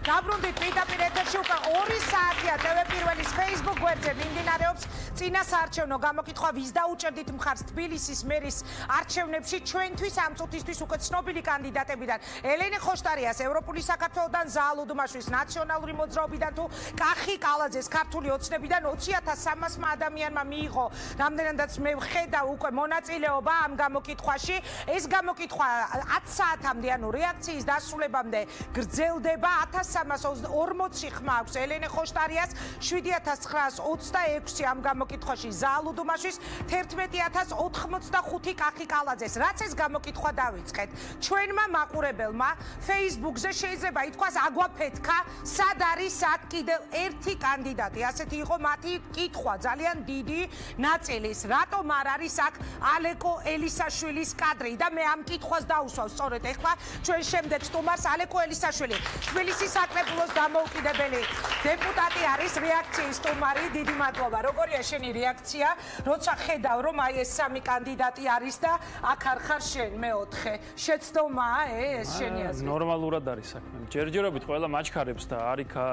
Გაბრუნდით პირდაპირ ეთერში უკვე 2 საათია TV პირველის Facebook გვერდზე მიმდინარეობს წინა საარჩევნო გამოკითხვა ვის დაუჭერდით მხარს თბილისის მერის არჩევნებში ჩვენთვის ამ წუთისთვის უკვე ცნობილი კანდიდატებიდან ელენე ხოშტარიას ევროპული საქართველოსდან ზაალ უდმაშვის ნაციონალური მოძრაობიდან თუ კახი კალაძეს ქართული ოცნებიდან 20300 ადამიანმა მიიღო რამდენადაც მე ვხედავ უკვე მონაწილეობა ამ გამოკითხვაში ეს გამოკითხვა 10 საათამდე ანუ რეაქციის დასრულებამდე გრძელდება 1340 ხმა აქვს ელენე ხოშტარიას 7926 ამ გამოკითხვაში ზაალ უდმაშვის 11085 კახი კალაძეს რაც ეს გამოკითხვა დავიწყეთ ჩვენმა მაყურებელმა Facebook-ზე შეიძლება ითქვას აგვაფეთქა სად არის აქ კიდევ ერთი კანდიდატი ასეთი იყო მათი კითხვა ძალიან დიდი ნაწილის რატომ არ არის აქ ალეკო ელისაშვილის კადრი და მე ამ კითხვას დაუსვავ სწორედ ეხლა ჩვენ შემდეგ სტუმარს ალეკო ელისაშვილი თბილისის საკრებულოს დამოუკიდებელი დეპუტატი არის რეაქციის სტუმარი დიდი მადლობა როგორია შენი რეაქცია როცა ხედავ რომ აი ეს სამი კანდიდატი არის და აქ არ ხარ შენ მეოთხე შეცდომაა ეს შენი აზრით ნორმალურად არის საქმე ჯერჯერობით ყველა მაჩქარებს და არიქა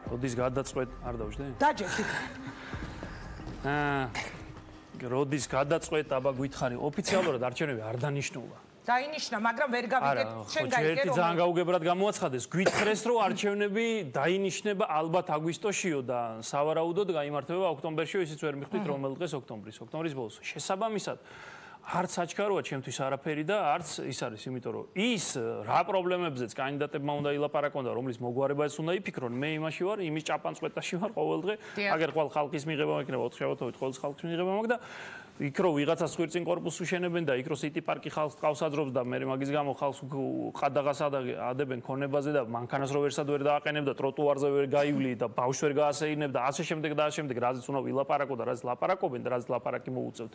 როდის გადაწყვეტ არ დავждე დაჯერდი როდის გადაწყვეტ აბა გითხარი ოფიციალურად არჩევნები არ დანიშნულა დაინიშნა, მაგრამ ვერ გავიგეთ, შენ გაიგე რომ ძალიან გაუგებრად გამოაცხადეს. გვითხრეს რომ არჩევნები დაინიშნება ალბათ აგვისტოშიო და სავარაუდოდ გაიმართება ოქტომბერშიო, ისიც ვერ მიხვდით რომელ დღეს ოქტომბრის ბოლოს. შესაბამისად არც საჩქაროა ჩემთვის არაფერი და არც ის არის, იმიტომ რომ ის რა პრობლემებზეც კანდიდატებმა უნდა ილაპარაკონ და რომლის მოგვარებაც უნდა იფიქრონ, მე იმაში ვარ, იმის ჭაპანწყვეტაში ვარ ყოველ დღე, აგერ ყოველ ხალხის მიღება მექნება 4-5 ყოველ ხალხის მიღება მაქვს და იქ რო ვიღაცა ხვირწინ კორპუსს უშენებენ და იქ რო სიტი პარკი ხალხს ყავს აძრობს და მე მაგის გამო ხალხს ყადაღას ადებენ ქონებაზე და მანქანას რო ვერსად ვერ დააყენებ და ტროტუარზე ვერ გაივლი და ბავშვს ვერ გაასეინებ და ასე შემდეგ და ასე შემდეგ რაზეც უნდა ვილაპარაკო და რაც ლაპარაკობენ და რაც ლაპარაკი მოუწევთ.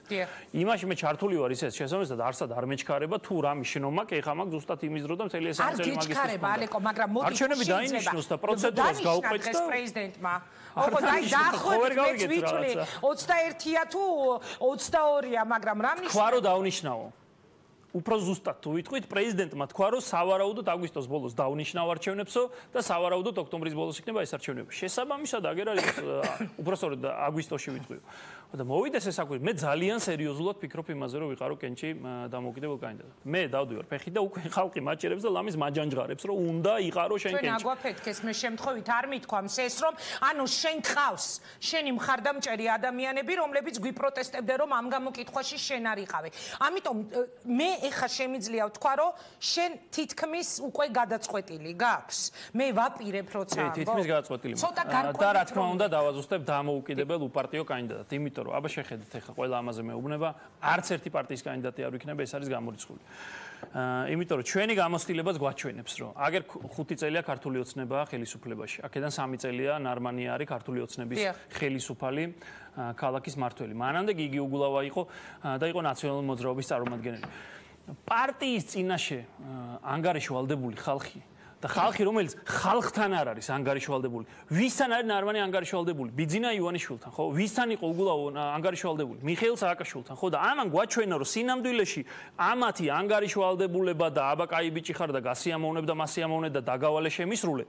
იმაში მე ჩართული ვარ ისეთ შესაბამისად არსად არ მეჩქარება თუ რამის შენობა კი ხა მაქვს ზუსტად იმის დრო და მთელი ეს წელი მაგის ჩქარება ალეკო მაგრამ მოდი არჩევნები დაინიშნოს და პროცედურას გაუყვეთ და პრეზიდენტმა ოღონდ აი დაახლოებით ვიტყვი 21-ია თუ 22-ია მაგრამ რამის თქვა რომ დაუნიშნაო უფრო ზუსტად თუ ვიტყვით პრეზიდენტმა თქვა რომ სავარაუდოდ აგვისტოს ბოლოს დაუნიშნავ არჩევნებსო და სავარაუდოდ ოქტომბრის ბოლოს იქნება ეს არჩევნები შესაბამისად აგერ არის უпроსტოდ აგვისტოში ვიტყვი და მოვიდეს ეს აკვირ მე ძალიან სერიოზულად ვფიქრობ იმაზე რომ ვიყარო კენჭი დამოუკიდებელ კანდიდატად მე დავდივარ ფეხი და უკვე ხალხი მაჭერებს და ლამის მაჯანჯღარებს რომ უნდა იყარო შენ კენჭი ჩვენ აგვაფეთქეს მე შემთხვევით არ მithქვამს ეს რომ ანუ შენ ყავს შენი მხარდამჭერი ადამიანები რომლებიც გვიპროტესტებდნენ რომ ამ გამოკითხვაში შენ არ იყავი ამიტომ მე ეხა შემიძლია ვთქვა რომ შენ თითქმის უკვე გადაწყვეტილი გაქვს მე ვაპირებ როცა თითქმის გადაწყვეტილი და რა თქმა უნდა დავაზუსტებ დამოუკიდებელ უპარტიო კანდიდატად იმიტომ რომ აბა შეხედეთ ეხლა ყველა ამაზე მეუბნება არც ერთი პარტიის კანდიდატი არ ვიქნება ეს არის გამორიცხული იმიტომ რომ ჩვენი გამოცდილებაც გვაჩვენებს რომ აგერ 5 წელია ქართული ოცნება ხელისუფლებაში აქედან 3 წელია ნარმანი არის ქართული ოცნების ხელისუფალი ქალაქის მართველი მანამდე გიგი უგულავა იყო და იყო ნაციონალური მოძრაობის წარმომადგენელი პარტიის წინაშე ანგარიშვალდებული ხალხი და ხალხი რომელიც ხალხთან არ არის ანგარიშვალდებული ვისთან არის ნარმანი ანგარიშვალდებული ბიძინა ივანიშვილთან ხო ვისთან იყო უგულავო ანგარიშვალდებული მიხეილ სააკაშვილთან ხო და ამან გვაჩვენა რომ სინამდვილეში ამათი ანგარიშვალდებულება და აბა კაი ბიჭი ხარ და გასიამოვნებ და მასიამოვნე და დაგავალე შემისრულე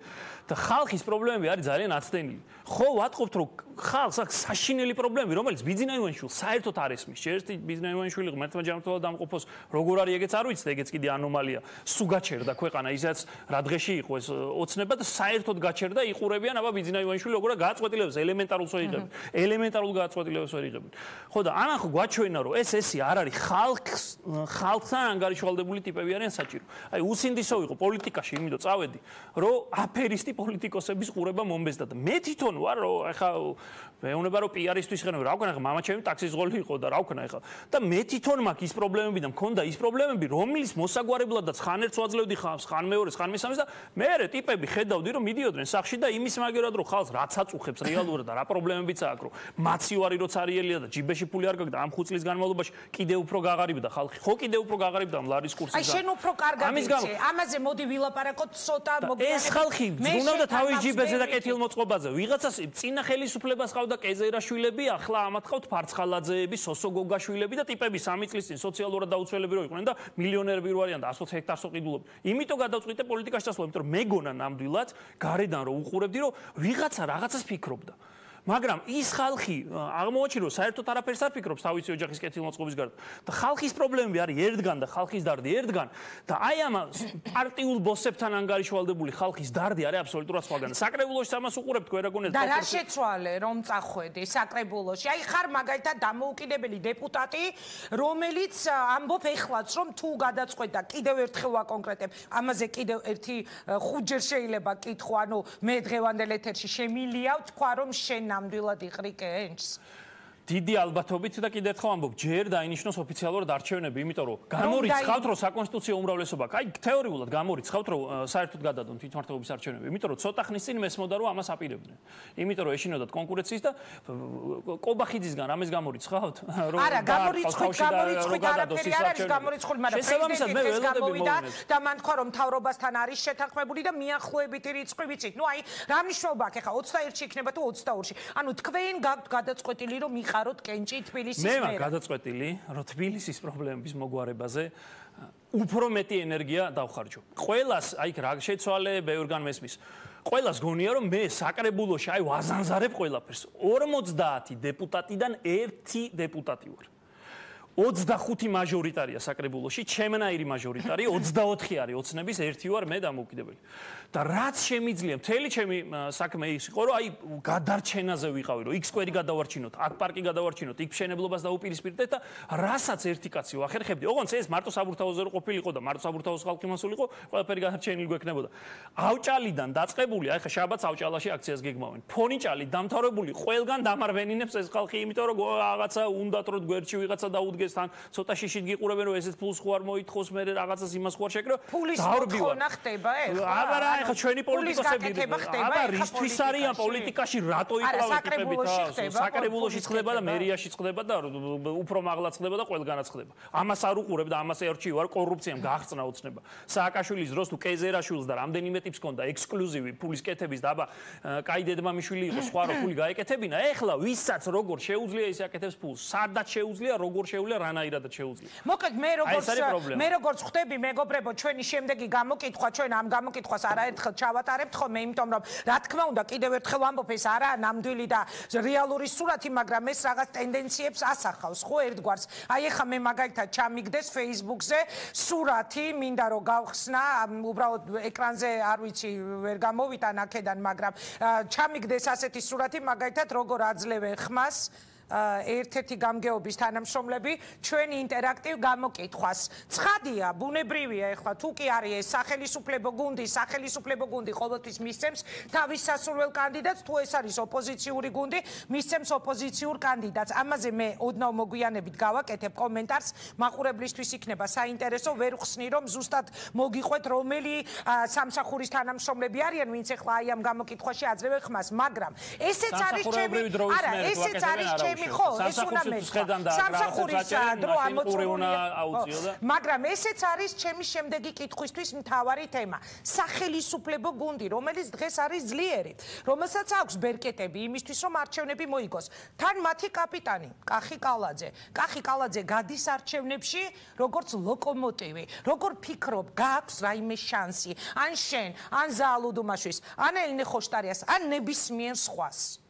და ხალხის პრობლემები არის ძალიან აცდენილი ხო ვატყობთ რომ ხალხს აქვს საშინელი პრობლემები რომელიც ბიძინა ივანიშვილს საერთოდ არ ესმის შეერთი ბიძინა ივანიშვილი ღმერთმა ჯანმრთელად დამყოფოს როგორ არის ეგეც არ ვიცი და ეგეც კიდე ანომალია სუ გაჩერდა ქვეყანა ისაც რა დღეში იყო ეს ოცნება და საერთოდ გაჩერდა იყურებიან აბა ბიძინა ივანიშვილი როგორ გააწყვეტილებს ელემენტარულს ვერ იღებენ ელემენტარულ გააწყვეტილებას ვერ იღებენ ხო და ამან ხო გვაჩვენა რომ ესე არ არის ხალხთან ანგარიშვალდებული ტიპები არიან საჭირო აი უსინდისო იყო პოლიტიკაში იმიტომ წავედი რომ აფერისტი პოლიტიკოსების ყურება მომბეზდა და მე თვითონ ვარ რომ ეხა მეუბნება რომ პიარისთვის ხენობ რა ვქნა ხა მამა ჩემი ტაქსის ზღოლი იყო და რა ვქნა ეხა და მე თვითონ მაქვს ის პრობლემები და მქონდა ის პრობლემები რომლის მოსაგვარებლადაც ხან ერთს ვაძლევდი ხალხს ხან მეორეს ხან მესამეს და მე ტიპები ხედავდი რომ მიდიოდნენ სახში და იმის მაგერად რომ ხალხს რაც აწუხებს რეალურად და რა პრობლემებიც აქვს რომ მაცივარი როც არიელია და ჯიბეში ფული არ გაქვს და ამ 5 წლის განმავლობაში კიდე უფრო გაღარიბდა ხალხი ხო კიდე უფრო გაღარიბდა მლარის კურსი აი შენ უფრო კარგად იცი ამაზე მოდი ვილაპარაკოთ ცოტა მოგვიანებით ეს ხალხი ზრუნავდა თავის ჯიბეზე და კეთილმოწყობაზე ვიღაცას წინა ხელისუფლებას ყავდა კეზერაშვილები ახლა ამათ ყავთ ფარცხალაძეები სოსო გოგაშვილები და ტიპები 3 წლის წინ სოციალურად დაუცველები რო იყვნენ და მილიონერები რო არიან და 120 ჰექტარს ოყიდულობ იმიტომ გადავწყვიტე პოლიტიკაში დასვლა მართლა, იმიტომ რომ მეგონა ნამდვილად გარედან რო უყურებდი, რომ ვიღაცა რაღაცას ფიქრობდა. მაგრამ ის ხალხი აღმოაჩინა, რომ საერთოდ არაფერს არ ფიქრობს თავისი ოჯახის კეთილმოწყობის გარდა. და ხალხის პრობლემები არის ერთგან და ხალხის დარდი ერთგან და აი ამ პარტიულ ბოსებთან ანგარიშვალდებული ხალხის დარდი არის აბსოლუტურად სხვაგან. საკრებულოში ამას უყურებთ გვერაგონეთ. და რა შეცვალე რომ წახვედი საკრებულოში? აი ხარ მაგალითად დამოუკიდებელი დეპუტატი, რომელიც ამბობ ეხლაც რომ თუ გადაწყვეტდა კიდევ ერთხელ ვაკონკრეტებ, ამაზე კიდევ ერთი 5 ჯერ შეიძლება კითხო, ანუ მე დღევანდელ ეთერში შემილიავ თქვა რომ შენ ნამდვილად იყრი კენჭს. დიდი ალბათობით და კიდევ ერთხელ ამბობ, ჯერ დაინიშნოს ოფიციალურად არჩევნები, იმიტომ რომ გამორიცხავთ, რომ საკონსტიტუციო უმრავლესობა, აი თეორიულად გამორიცხავთ, რომ საერთოდ გადადონ თვითმმართველობის არჩევნები, იმიტომ რომ ცოტა ხნის წინ მესმოდა, რომ ამას აპირებდნენ. იმიტომ რომ ეშინოდათ კონკურენციის და კობახიძისგან რამეს გამორიცხავთ? არა, გამორიცხავთ არაფერი არ არის გამორიცხული, მაგრამ პრეზიდენტი ეს გამოვიდა და მან თქვა, რომ მთავრობასთან არის შეთანხმებული და მიახლოებითი რიცხვი ვიცით. ნუ აი, რა მნიშვნელობა აქვს ახლა 21-ში იქნება თუ 22-ში? ანუ თქვენ გაქვთ გადაწყვეტილი, რომ ხაროთ კენჭი თბილისის მერე. მე გადაწყვეტილი, რომ თბილისის პრობლემების მოგვარებაზე უფრო მეტი ენერგია დავხარჯო. ყველას აი რა შეცვალე ბევრგან მესმის. ყველას გონია რომ მე საკრებულოში აი ვაზანზარებ ყველაფერს. 50 დეპუტატიდან 1 დეპუტატი ვარ. 25 მაჟორიტარია საკრებულოში, ჩემნაირი მაჟორიტარი, 24 არის ოცნების, 1 ვარ მე დამოუკიდებელი. და რაც შემიძლია, მთელი ჩემი საქმე ის იყო, რომ აი გადარჩენაზე ვიყავი, რომ X სკვერი გადავარჩინოთ, აქ პარკი გადავარჩინოთ, იქ მშენებლობას დაუპირისპირდეთ და რასაც ერთი კაცი ვახერხებდი. ოღონდ ეს მარტო საბურთალოზე რო ყოფილიყო და მარტო საბურთალოს ხალხი მასულიყო, ყველაფერი გადარჩენილი გვექნებოდა. ავჭალიდან დაწყებული, აი ხა შაბათს ავჭალაში აქციას გეგმავენ. ფონიჭალი დამთავრებული, ყველგან დამარვენინებს ეს ხალხი, იმიტომ რომ რაღაცა უნდათ რომ გვერდში ვიღაცა დაუდგეს თან, ცოტა შიშით გიყურებენ რომ ესეც ფულს ხო არ მოითხოვს, მე რაღაცას იმას ხო არ შეკრო. ფულის მოთხოვნა ხდება ეხლა? აბა ეხლა ჩვენი პოლიტიკოსები აბა რისთვის არიან პოლიტიკაში რატო იყავით საკრებულოში ხდება და მერიაში ხდება და უფრო მაღლაც ხდება და ყველგანაც ხდება ამას არ უყურებ და ამას ერჩი ვარ კორუფციამ გაახსნა ოცნება სააკაშვილის დროს თუ კეზერაშვილს და რამდენიმე ტიპს ჰქონდა ექსკლუზივი ფულის კეთების და აბა კაი დედმამიშვილი იყო სხვა რო ფული გაეკეთებინა ეხლა ვისაც როგორ შეუძლია ის აკეთებს ფულს სადაც შეუძლია როგორ შეუძლია რანაირადაც შეუძლია მოკლედ მე როგორც ხვდები მეგობრებო ჩვენი შემდეგი გამოკითხვა ჩვენ ამ გამოკითხვას არაერთხელ ჩავატარებთ ხოლმე იმიტომ რომ რა თქმა უნდა კიდევ ერთხელ ვამბობ ეს არაა ნამდვილი და რეალური სურათი მაგრამ ეს რაღაც ტენდენციებს ასახავს ხო ერთგვარს აი ეხა მე მაგალითად ჩამიგდეს Facebook-ზე სურათი მინდა რომ გავხსნა უბრალოდ ეკრანზე არ ვიცი ვერ გამოვიტან აქედან მაგრამ ჩამიგდეს ასეთი სურათი მაგალითად როგორ აძლევენ ხმას ერთ-ერთი გამგეობის თანამშრომლები ჩვენი ინტერაქტივ გამოკითხვას. ცხადია, ბუნებრივია ეხლა თუ კი არის ეს სახელისუფლებო გუნდი ყოველთვის მისცემს თავის სასურველ კანდიდატს, თუ ეს არის ოპოზიციური გუნდი, მისცემს ოპოზიციურ კანდიდატს. ამაზე მე ოდნავ მოგვიანებით გავაკეთებ კომენტარს, მაყურებლისთვის იქნება საინტერესო, ვერ ხსნი რომ ზუსტად მოგიყვეთ რომელი სამსახურის თანამშრომლები არიან, ვინც ეხლა აი ამ გამოკითხვაში აძლევენ ხმას, მაგრამ ესეც არის ჩემი არა, ესეც არის ჩემი ხო, ეს უნდა მეთქვა. სამსახურის დრო ამოწურულია. მაგრამ ესეც არის ჩემი შემდეგი კითხვისთვის მთავარი თემა. სახელისუფლებო გუნდი, რომელიც დღეს არის ძლიერი, რომელსაც აქვს ბერკეტები იმისთვის, რომ არჩევნები მოიგოს. თან მათი კაპიტანი, კახი კალაძე. კახი კალაძე გადის არჩევნებში როგორც ლოკომოტივი. როგორ ფიქრობ, გააქვს რაიმე შანსი? ან შენ, ან ზაალუდუმაშვილს, ან ელინე ხოშტარიას, ან ნებისმიერ სხვას?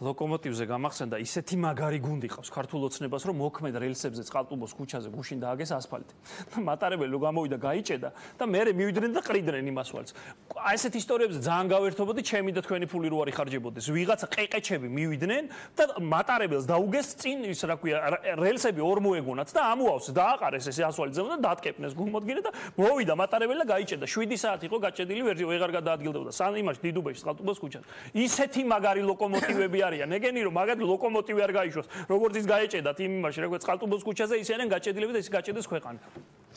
ლოკომოტივზე გამახსენდა ისეთი მაგარი გუნდი ყავს ქართულ ოცნებას რომ მოქმედ რელსებზე წყალტუბოს ქუჩაზე გუშინ დააგეს ასფალტი და მატარებელი რომ გამოვიდა გაიჭედა და მერე მივიდნენ და ყრიდნენ იმას ვალს აი ესეთ ისტორიებზე ძალიან გავერთობოდი ჩემი და თქვენი ფული რო არ იხარჯებოდეს ვიღაცა ყეყეჩები მივიდნენ და მატარებელს დაუგეს წინ ის რა ქვია რელსები ორმო ეგონათ და ამოავს დააყარეს ეს ასფალტზე და დატკეპნეს გულმოდგინე და მოვიდა მატარებელი და გაიჭედა 7 საათი იყო გაჭედილი ვეღარ გადაადგილდებოდა სან იმაში დიდუბეში წყალტუბოს ქუჩაზე ისეთი მაგარი ლოკომოტივები ნეგენი რომ მაგათ ლოკომოტივი არ გაიშვას როგორც ის გაეჭედათ იმ იმაში რა ქვია წყალტუბოს ქუჩაზე ისინი გაჭედილები და ის გაჭედეს ქვეყანა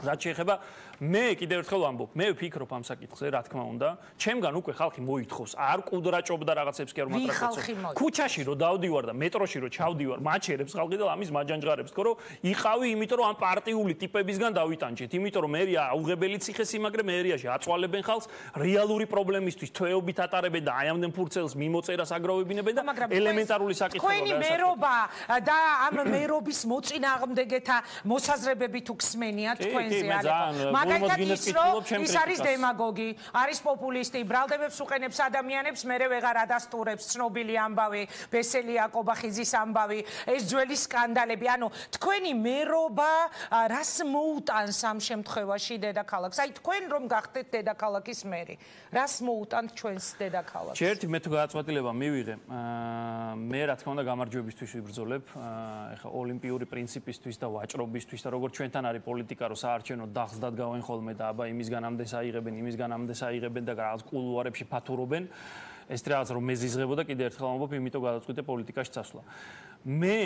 რაც შეეხება მე კიდევ ერთხელ ვამბობ მე ვფიქრობ ამ საკითხზე რა თქმა უნდა ჩემგან უკვე ხალხი მოითხოვს არ კუდრაჭობდა რაღაცებს კი არ მატრაკეცო ქუჩაში რომ დავდივარ და მეტროში რომ ჩავდივარ მაჩერებს ხალხი და ამის მაჯანჯღარებს თქო რომ იყავი იმიტომ რომ ამ პარტიული ტიპებისგან დავიტანჯეთ იმიტომ რომ მერია აუღებელი ციხესიმაგრე მერიაში აწვალებენ ხალხს რეალური პრობლემისთვის თვეობით ატარებენ და აი ამდენ ფურცელს მიმოწერას აგროვებინებენ და ელემენტარული საკითხია თქვენი მერობა და ამ მერობის მოწინააღმდეგეთა მოსაზრებები თუ ხსმენია თქვენ აზრზე ალეკო. მაგალითად ის არის დემაგოგი, არის პოპულისტი, ბრალდებებს უყენებს ადამიანებს, მერე ვეღარ ადასტურებს ცნობილი ამბავი, ბესელი აკობახიძის ამბავი, ეს ძველი სკანდალები. ანუ თქვენი მერობა რას მოუტანს ამ შემთხვევაში დედაქალაქს? აი თქვენ რომ გახდეთ დედაქალაქის მერი, რას მოუტანთ ჩვენს დედაქალაქს? ერთი მე თუ გადაწყვეტილება მივიღე, მე რა თქმა უნდა გამარჯვებისთვის ვიბრძოლებ, ეხა ოლიმპიური პრინციპისთვის და ვაჭრობისთვის და როგორც ჩვენთან არის პოლიტიკა, რომ საარჩევნო დახს დადგავენ ხოლმე და აბა იმისგან ამდენს აიღებენ, იმისგან ამდენს აიღებენ და რაღაც კულუარებში ფათურობენ. ეს რაღაც რომ მეზიზღებოდა კიდე ერთხელ ამბობ, იმიტომ გადაწყვიტე პოლიტიკაში წასვლა. მე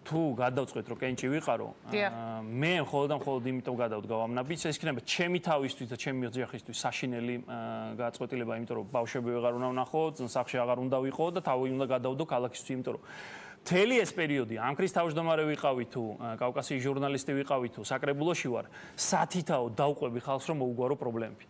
თუ გადავწყვეტ რომ კენჭი ვიყარო, მე მხოლოდ იმიტომ გადავდგავ ამ ნაბიჯს, ეს იქნება ჩემი თავისთვის და ჩემი ოჯახისთვის საშინელი გადაწყვეტილება, იმიტომ რომ ბავშვები ვეღარ უნდა ვნახო, სახლში აღარ უნდა ვიყო და თავი უნდა გადავდო ქალაქისთვის, იმიტომ რომ მთელი ეს პერიოდი ამქრის თავმჯდომარე ვიყავი თუ კავკასიის ჟურნალისტი ვიყავი თუ საკრებულოში ვარ, სათითაო დავყვები ხალხს რომ მოუგვარო პრობლემები.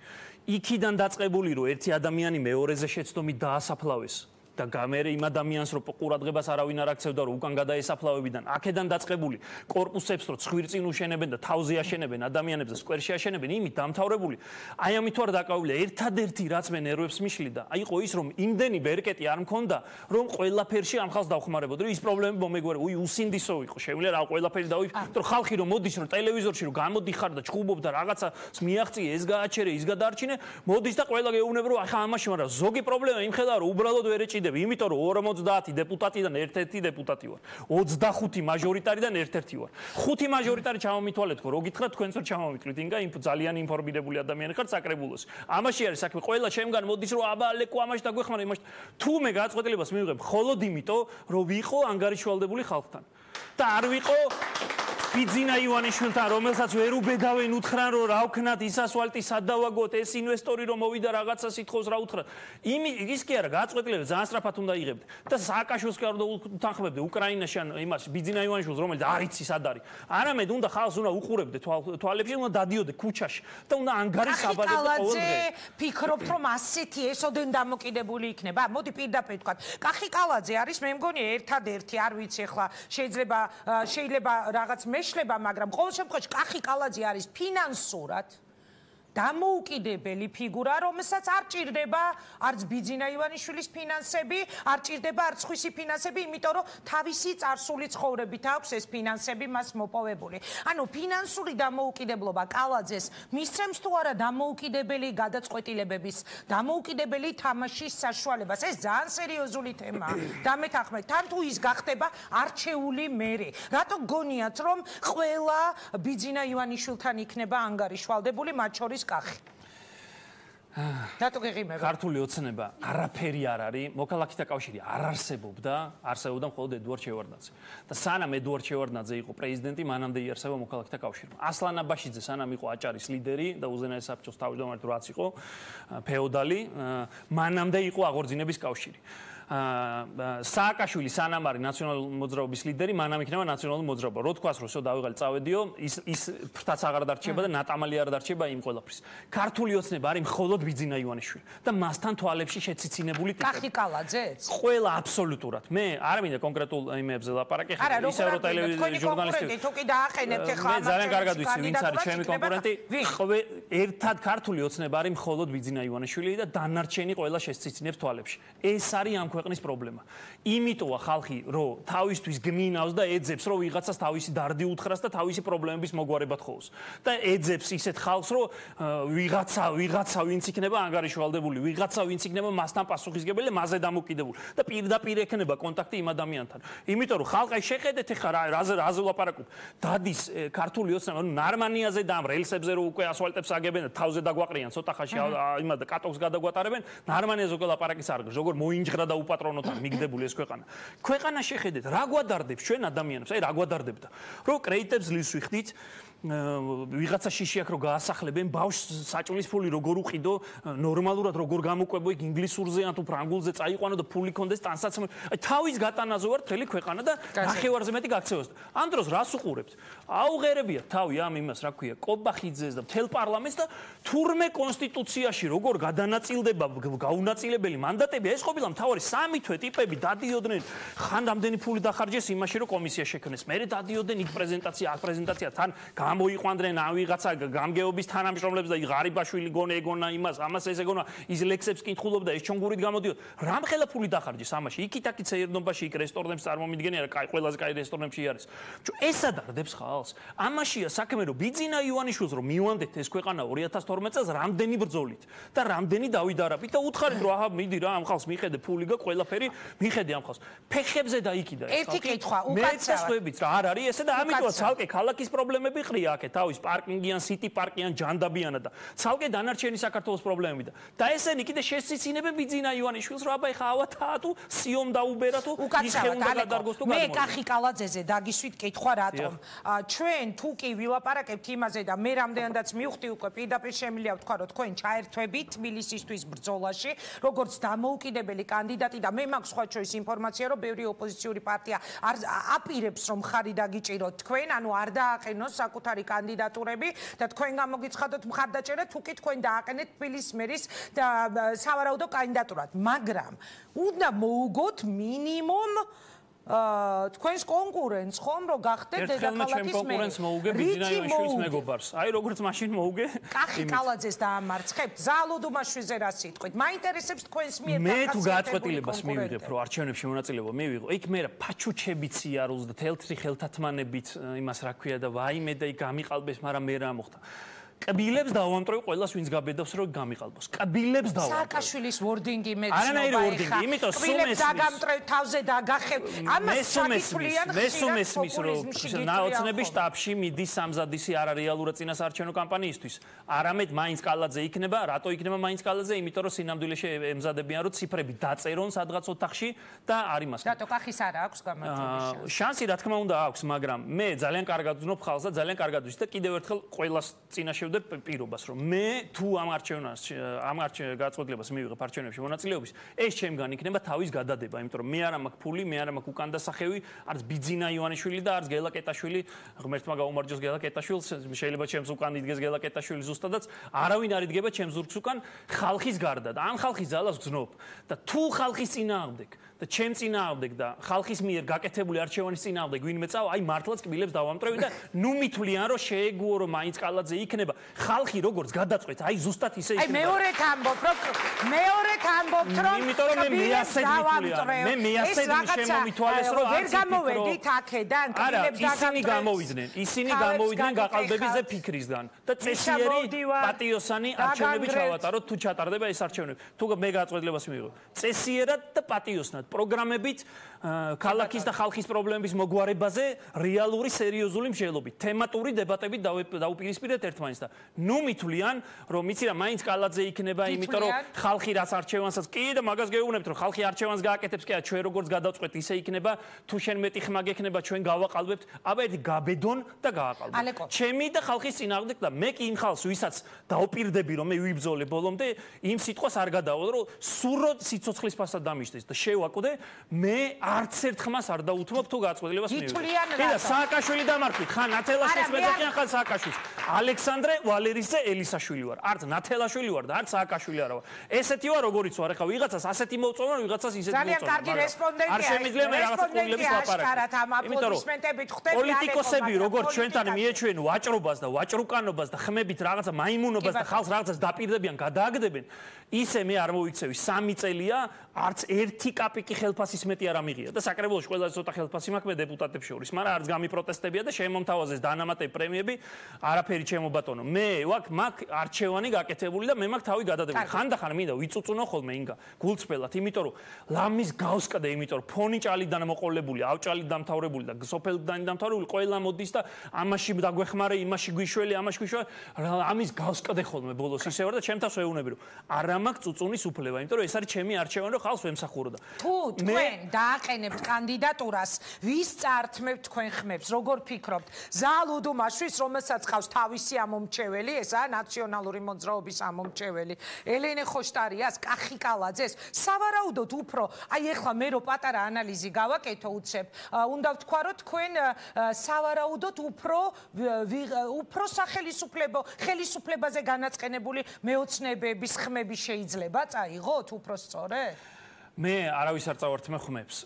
იქიდან დაწყებული რომ ერთი ადამიანი მეორეზე შეცდომით დაასაფლავეს და გამერე იმ ადამიანს რომ ყურადღებას არავინ არ აქცევდა რომ უკან გადაესაფლავებიდან აქედან დაწყებული კორპუსებს რომ ცხვირწინ უშენებენ და თავზე აშენებენ ადამიანებს და სკვერში აშენებენ იმით დამთავრებული აი ამით ვარ დაკავებული ერთადერთი რაც მე ნერვებს მიშლიდა აი იყო ის რომ იმდენი ბერკეტი არ მქონდა რომ ყველაფერში ამ ხალხს დავხმარებოდი რომ ის პრობლემები მომეგვარე უსინდისო იყო შეგვიძლია რა ყველაფერი დავი რომ ხალხი რომ მოდის რომ ტელევიზორში რომ გამოდიხარ და ჩხუბობ და რაღაცას მიაღწიე ეს გააჩერე ის გადაარჩინე მოდის და ყველა გეუბნება რომ ახლა ამაში მაგრამ ზოგი პრობლემა იმხედა რომ უბრალოდ ვერ ეჭიდე იმიტომ რომ 50 დეპუტატიდან ერთ-ერთი დეპუტატი ვარ 25 მაჟორიტარიდან ერთ-ერთი ვარ 5 მაჟორიტარი ჩამომითვალეთ ხო რო გითხრათ თქვენც რომ ჩამომიტყვით ინგა ძალიან ინფორმირებული ადამიანი ხარ საკრებულოში ამაში არის საქმე ყველა ჩემგან მოდის რომ აბა ლეკო ამაში დაგვეხმარა იმაში თუ მე გადაწყვეტილებას მივიღებ მხოლოდ იმიტომ რომ ვიყო ანგარიშვალდებული ხალხთან და არ ვიყო ბიძინა ივანიშვილთან რომელსაც ვერ უბედავენ უთხრან რომ რა ვქნათ ის ასვალტი სადავაგოთ ეს ინვესტორი რომ მოვიდა რაღაცა სიტყავს რა უთხრათ ის კი არა გადაწყვეტილება ძალიან სწრაფად უნდა იღებდე და სააკაშვილს კი არ უნდა უთანხმებდე უკრაინაში ან იმას ბიძინა ივანიშვილს რომელიც არ იცი სად არის არამედ უნდა ხალხს უნდა უყურებდე თვალებში უნდა დადიოდე ქუჩაში და უნდა ანგარიშაბადებდე ყოველდღე ფიქრობთ რომ ასეთი ესოდენ დამოკიდებული იქნება მოდი პირდაპირ ვთქვათ კახიკალაძე არის მე მგონი ერთადერთი არ ვიცი ახლა შეიძლება რაღაც მეშლება, მაგრამ ყოველ შემთხვევაში კახიკალაძე არის ფინანსურად დამოუკიდებელი ფიგურა, რომელსაც არ ჭირდება არც ბიძინა ივანიშვილის ფინანსები, არ ჭირდება არც სხვისი ფინანსები, იმიტომ რომ თავისი წარსული ცხოვრებით აქვს ეს ფინანსები მას მოპოვებული. ანუ ფინანსური დამოუკიდებლობა კალაძეს მისცემს თუ არა დამოუკიდებელი გადაწყვეტილებების, დამოუკიდებელი თამაშის საშუალებას. ეს ძალიან სერიოზული თემაა. დამეთანხმეთ, თან თუ ის გახდება არჩეული მერი. რატო გონიათ რომ ყველა ბიძინა ივანიშვილთან იქნება ანგარიშვალდებული, მათ შორის კახი. რატო გეღიმება? ქართული ოცნება არაფერი არ არის, მოქალაქეთა კავშირი არ არსებობდა მხოლოდ ედუარდ შევარდნაძე. და სანამ ედუარდ შევარდნაძე იყო პრეზიდენტი, მანამდე იარსება მოქალაქეთა კავშირი. ასლან აბაშიძე სანამ იყო აჭარის ლიდერი და უზენაეს საბჭოს თავმჯდომარე რაც იყო ფეოდალი, მანამდე იყო აღორძინების კავშირი. სააკაშვილი სანამ არის ნაციონალური მოძრაობის ლიდერი, მანამ იქნება ნაციონალური მოძრაობა. რო თქვას, რომ დავიღალე წავედიო, ის ფრთაც აღარ დარჩება და ნატამალი არ დარჩება იმ ყველაფრის. ქართული ოცნება არის მხოლოდ ბიძინა ივანიშვილი და მასთან თვალებში შეციცინებული ტიპები. კახიკალაძეც? ყველა აბსოლუტურად. მე არ მინდა კონკრეტულ იმებზე ლაპარაკი, ისე რომ ტელევიზიის ჟურნალისტები თუ კი დაახენებთ ახლა მე ძალიან კარგად ვიცი, ვინც არის ჩემი კონკურენტი. ერთად ქართული ოცნება არის მხოლოდ ბიძინა ივანიშვილი და დანარჩენი ყველა შეციცინებს თვალებში. ეს არის ამ ქვეყნის პრობლემა. იმიტოა ხალხი, რომ თავისთვის გმინავს და ეძებს, რომ ვიღაცას თავისი დარდი უთხრას და თავისი პრობლემების მოგვარებად ხოვს. და ეძებს ისეთ ხალხს, რომ ვიღაცა ვინც იქნება ანგარიშვალდებული, ვიღაცა ვინც იქნება მასთან პასუხისგებელი და მასზე დამოკიდებული და პირდაპირ ექნება კონტაქტი იმ ადამიანთან. იმიტომ რომ ხალხი შეხედეთ ახლა რაზე ვლაპარაკობ. დადის ქართული ოცნება, ანუ ნარმანიაზე და ამ რელსებზე რომ უკვე ასვალტებს აგებენ და თავზე დაგვაყრიან, ცოტა ხანში იმად და კატოქს გადაგვატარებენ, ნარმანიაზე უკვე ლაპარაკის არ გრ. როგორ მოინჯღრა და უპატრონოთან მიგდებული ეს ქვეყანა. ქვეყანა შეხედეთ, რა გვადარდებს ჩვენ ადამიანებს, აი რა გვადარდებდა. რომ კრედიტებს ლის ვიხდით ვიღაცა შიში აქ რო გაასახლებენ ბავშვს საჭმლის ფული როგორ უყიდო ნორმალურად როგორ გამოყვებო იქ ინგლისურზე ან თუ ფრანგულზე წაიყვანო და ფული კონდეს ტანსაცმელი აი თავის გატანაზე ვარ მთელი ქვეყანა და ნახევარზე მეტი გაქცევას ამ დროს რას უყურებთ აუღერებია თავი ამ იმას რა ქვია კობახიძეს და მთელ პარლამენტს და თურმე კონსტიტუციაში როგორ გადანაწილდება გაუნაწილებელი მანდატები ეს ყოფილა მთავარი სამი თვე ტიპები დადიოდნენ ხან რამდენი ფული დახარჯეს იმაში რომ კომისია შექმნეს მე დადიოდნენ იქ პრეზენტაცია აქ პრეზენტაცია თან გამოიყვანდნენ ან ვიღაცა გამგეობის თანამშრომლებს და ღარიბაშვილი გონე ეგონა იმას, ამას ეს ეგონა, ის ლექსებს კითხულობდა, ეს ჩონგურით გამოდიოდა. რამხელა ფული დახარჯეს ამაში? იქით-აქით საერთნობაში იქ რესტორნებს წარმომიდგენია, კაი, ყველაზე კაი რესტორნებში არის. ეს ადარდებს ხალხს. ამაშია საქმე, რომ ბიძინა ივანიშვილს რომ მივანდეთ ეს ქვეყანა 2012 წელს რამდენი ბრძოლით და რამდენი დავიდარებით და უთხარით რომ აჰა მიდი რა ამ ხალხს მიხედე ფული და ყველაფერი მიხედე ამ ხალხს. ფეხებზე დაიკიდა ეს ხალხი. ერთი კითხვა, უკაცრავად. რა არ არის ესე და ამიტომ ცალკე ქალაქის პრობლემები ყრია აქეთ თავის პარკინგი ან სიტი პარკი ან ჯანდაბიანა და ცალკე დანარჩენი საქართველოს პრობლემები და ესენი კიდე შესწინებენ ბიძინა ივანიშვილს რომ აბა ეხა ავათაა თუ სიომ დაუბერა თუ იხეუნდა გადარგოს თუ მე კახი კალაძეზე დაგისვით კითხვა რატომ ჩვენ თუ კი ვილაპარაკებთ იმაზე და მე რამდენადაც მივხვდი უკვე პირდაპირ შემიძლია ვთქვა რომ თქვენ ჩაერთვებით თბილისისთვის ბრძოლაში როგორც დამოუკიდებელი კანდიდატი და მე მაქვს სხვა ჩვენს ინფორმაცია რომ ბევრი ოპოზიციური პარტია არ აპირებს რომ ხარი დაგიჭიროთ თქვენ ანუ არ დააყენოს საკუთარი კანდიდატურები და თქვენ გამოგიცხადოთ მხარდაჭერა თუ კი თქვენ დააყენეთ თბილისის მერის და სავარაუდო კანდიდატურად მაგრამ უნდა მოუგოთ მინიმუმ თქვენს კონკურენტს ხომ რომ გახდეთ დედაქალაქის მერი. კონკურენტს მოუგე ბიძინა ივანიშვილის მეგობარს. აი როგორც მაშინ მოუგე. კახი კალაძეს დაამარცხებთ. ზალუდუმაშვილზე რა სიტყვით? მაინტერესებს თქვენს მიერ მე თუ გაწყვეტილებას მივიღებ რომ არჩევნებში მონაწილეობა მივიღო. იქ მე რა ფაჩუჩებით სიარულს და თელთრი ხელთათმანებით იმას რა ქვია და ვაიმე და იქ გამიყალბეს, მაგრამ მე რა მოხდა. კბილებს დავამტვრევ ყველას ვინც გაბედავს რომ გამიყალბოს. კბილებს დავამტვრევ. სააკაშვილის ვორდინგი მეცნობა ეხა. არანაირი ვორდინგი, იმიტომ კბილებს დაგამტვრევ თავზე დაგახევ. ამას საკითხულიან მესმის რომ ნაოცნების შტაბში მიდის სამზადისი არა რეალურად წინასაარჩევნო კამპანიისთვის. არამედ მაინც კალაძე იქნება, რატო იქნება მაინც კალაძე? იმიტომ რომ სინამდვილეში ემზადებიან რომ ციფრები დაწერონ სადღაც ოთახში და არ იმას. რატო კახის არა აქვს გამარჯვების შანსი რა თქმა უნდა აქვს, მაგრამ მე ძალიან კარგად ვზნობ ხალხს და ძალიან კარგად ვიცი და კიდევ ერთხელ ყველას წინაშე პირობას რომ მე თუ ამ გაწყვეტილებას მივიღებ არჩევნებში მონაწილეობის ეს ჩემგან იქნება თავის გადადება იმიტომ რომ მე არ მაქვს ფული მე არ მაქვს უკან დასახევი არც ბიძინა ივანიშვილი და არც გელა კეტაშვილი ღმერთმა გაუმარჯოს გელა კეტაშვილს შეიძლება ჩემს უკან იდგეს გელა კეტაშვილი ზუსტადაც არავინ არ იდგება ჩემს ზურგს უკან ხალხის გარდა და ამ ხალხის ძალას ვგზნობ და თუ ხალხის წინააღმდეგ და ჩემ წინააღმდეგ და ხალხის მიერ გაკეთებული არჩევანის წინააღმდეგ ვინმე წავა აი მართლაც კბილებს დავამტვრევი და ნუ მითვლიან რომ შეეგუო რომ მაინც კალაძე იქნება ხალხი როგორც გადაწყვეტს აი ზუსტად ისე იქნება. აი მეორედ ამბობ რომ იმიტომ რომ მე მეასედ მითვლიან. მე მეასედ შემომითვალეს რომ ვერ გამოვედით აქედან კბილებს დაგამტვრევთ. ისინი გამოვიდნენ გაყალბებიზე ფიქრისგან და წესიერი პატიოსანი არჩევნები ჩავატაროთ თუ ჩატარდება ეს არჩევნები. თუ მე გაწყვეტილებას მივიღო. წესიერად და პატიოსნად პროგრამებით ქალაქის და ხალხის პრობლემების მოგვარებაზე რეალური სერიოზული მსჯელობით თემატური დებატებით დაუპირისპირდეთ ერთმანეთს და ნუ მითვლიან რომ იცი რა მაინც კალაძე იქნება იმიტომ რომ ხალხი რაც არჩევანსაც კი და მაგას გეუბნებთ რომ ხალხი არჩევანს გააკეთებს კი ჩვენ როგორც გადავწყვეტ ისე იქნება თუ შენ მეტი ხმა გექნება ჩვენ გავაყალბებთ აბა ერთი გაბედონ და გააყალბებთ ჩემი და ხალხის წინააღმდეგ და მე კი იმ ხალხს ვისაც დაუპირდები რომ მე ვიბრძოლე ბოლომდე იმ სიტყვას არ გადავალ რომ სურო სიცოცხლის ფასად დამიშტეს და შევაკვდე მე არც ერთ ხმას არ დაუთმობ თუ გაწყვეტილებას მივიღე და სააკაშვილი დამარხვით ხან ათელაშვილს მეძახიან ხან სააკაშვილს ალექსანდრე ვალერისძე ელისაშვილი ვარ არც ნათელაშვილი ვარ და არც სააკაშვილი არა ვარ ესეთი ვარ როგორიც ვარ ეხა ვიღაცას ასეთი მოუწონა ვიღაცას ისეთი მოუწონა ძალიან კარგი რესპონდენტია არ შემიძლია მე რაღაცა კულების ლაპარაკი ამ აპლოდისმენტებით ხვდები პოლიტიკოსები როგორც ჩვენთან მიეჩვენ ვაჭრობას და ვაჭრუკანობას და ხმებით რაღაცა მაიმუნობას და ხალხს რაღაცას დაპირდებიან გადააგდებენ ისე მე არ მოიქცევი 3 წელია არც ერთი კაპიკი ხელფასის მეტი არ ამიღია და საკრებულოში ყველაზე ცოტა ხელფასი მაქვს მე დეპუტატებს შორის მაგრამ არც გამიპროტესტებია და შემომთავაზეს დანამატები პრემიები არაფერი ჩემო ბატონო მე მაქვს არჩევანი გაკეთებული და მე მაქვს თავი გადადებული ხანდახან მინდა ვიწუწუნო ხოლმე ინგა გულწრფელად იმიტომ რომ ლამის გავსკდე იმიტომ რომ ფონი ჭალიდან მოყოლებული ავჭალით დამთავრებული და სოფელიდან დამთავრებული ყველა მოდის და ამაში დაგვეხმარე იმაში გვიშველი ამაში გვიშველი ამის გავსკდე ხოლმე ბოლოს ისე ვარ და ჩემ თავს ვეუბნები რომ არა მაქვს წუწუნის უფლება იმიტომ რომ ეს არის ჩემი არჩევანი რომ ხალხს ვემსახურო და თუ თქვენ დააყენებთ კანდიდატურას ვის წართმევთ თქვენ ხმებს როგორ ფიქრობთ ზალუდუმაშვილს რომელსაც ყავს თავისი ამომრჩეველი ესაა ნაციონალური მოძრაობის ამომრჩეველი ელენე ხოშტარიას კახი კალაძეს სავარაუდოდ უფრო აი ეხლა მე რო პატარა ანალიზი გავაკეთო უცებ უნდა ვთქვა რომ თქვენ სავარაუდოდ უფრო ხელისუფლებაზე განაწყენებული მეოცნებების ხმები შეიძლება წაიღოთ უფრო სწორედ მე არავის არ წავართმე ხმებს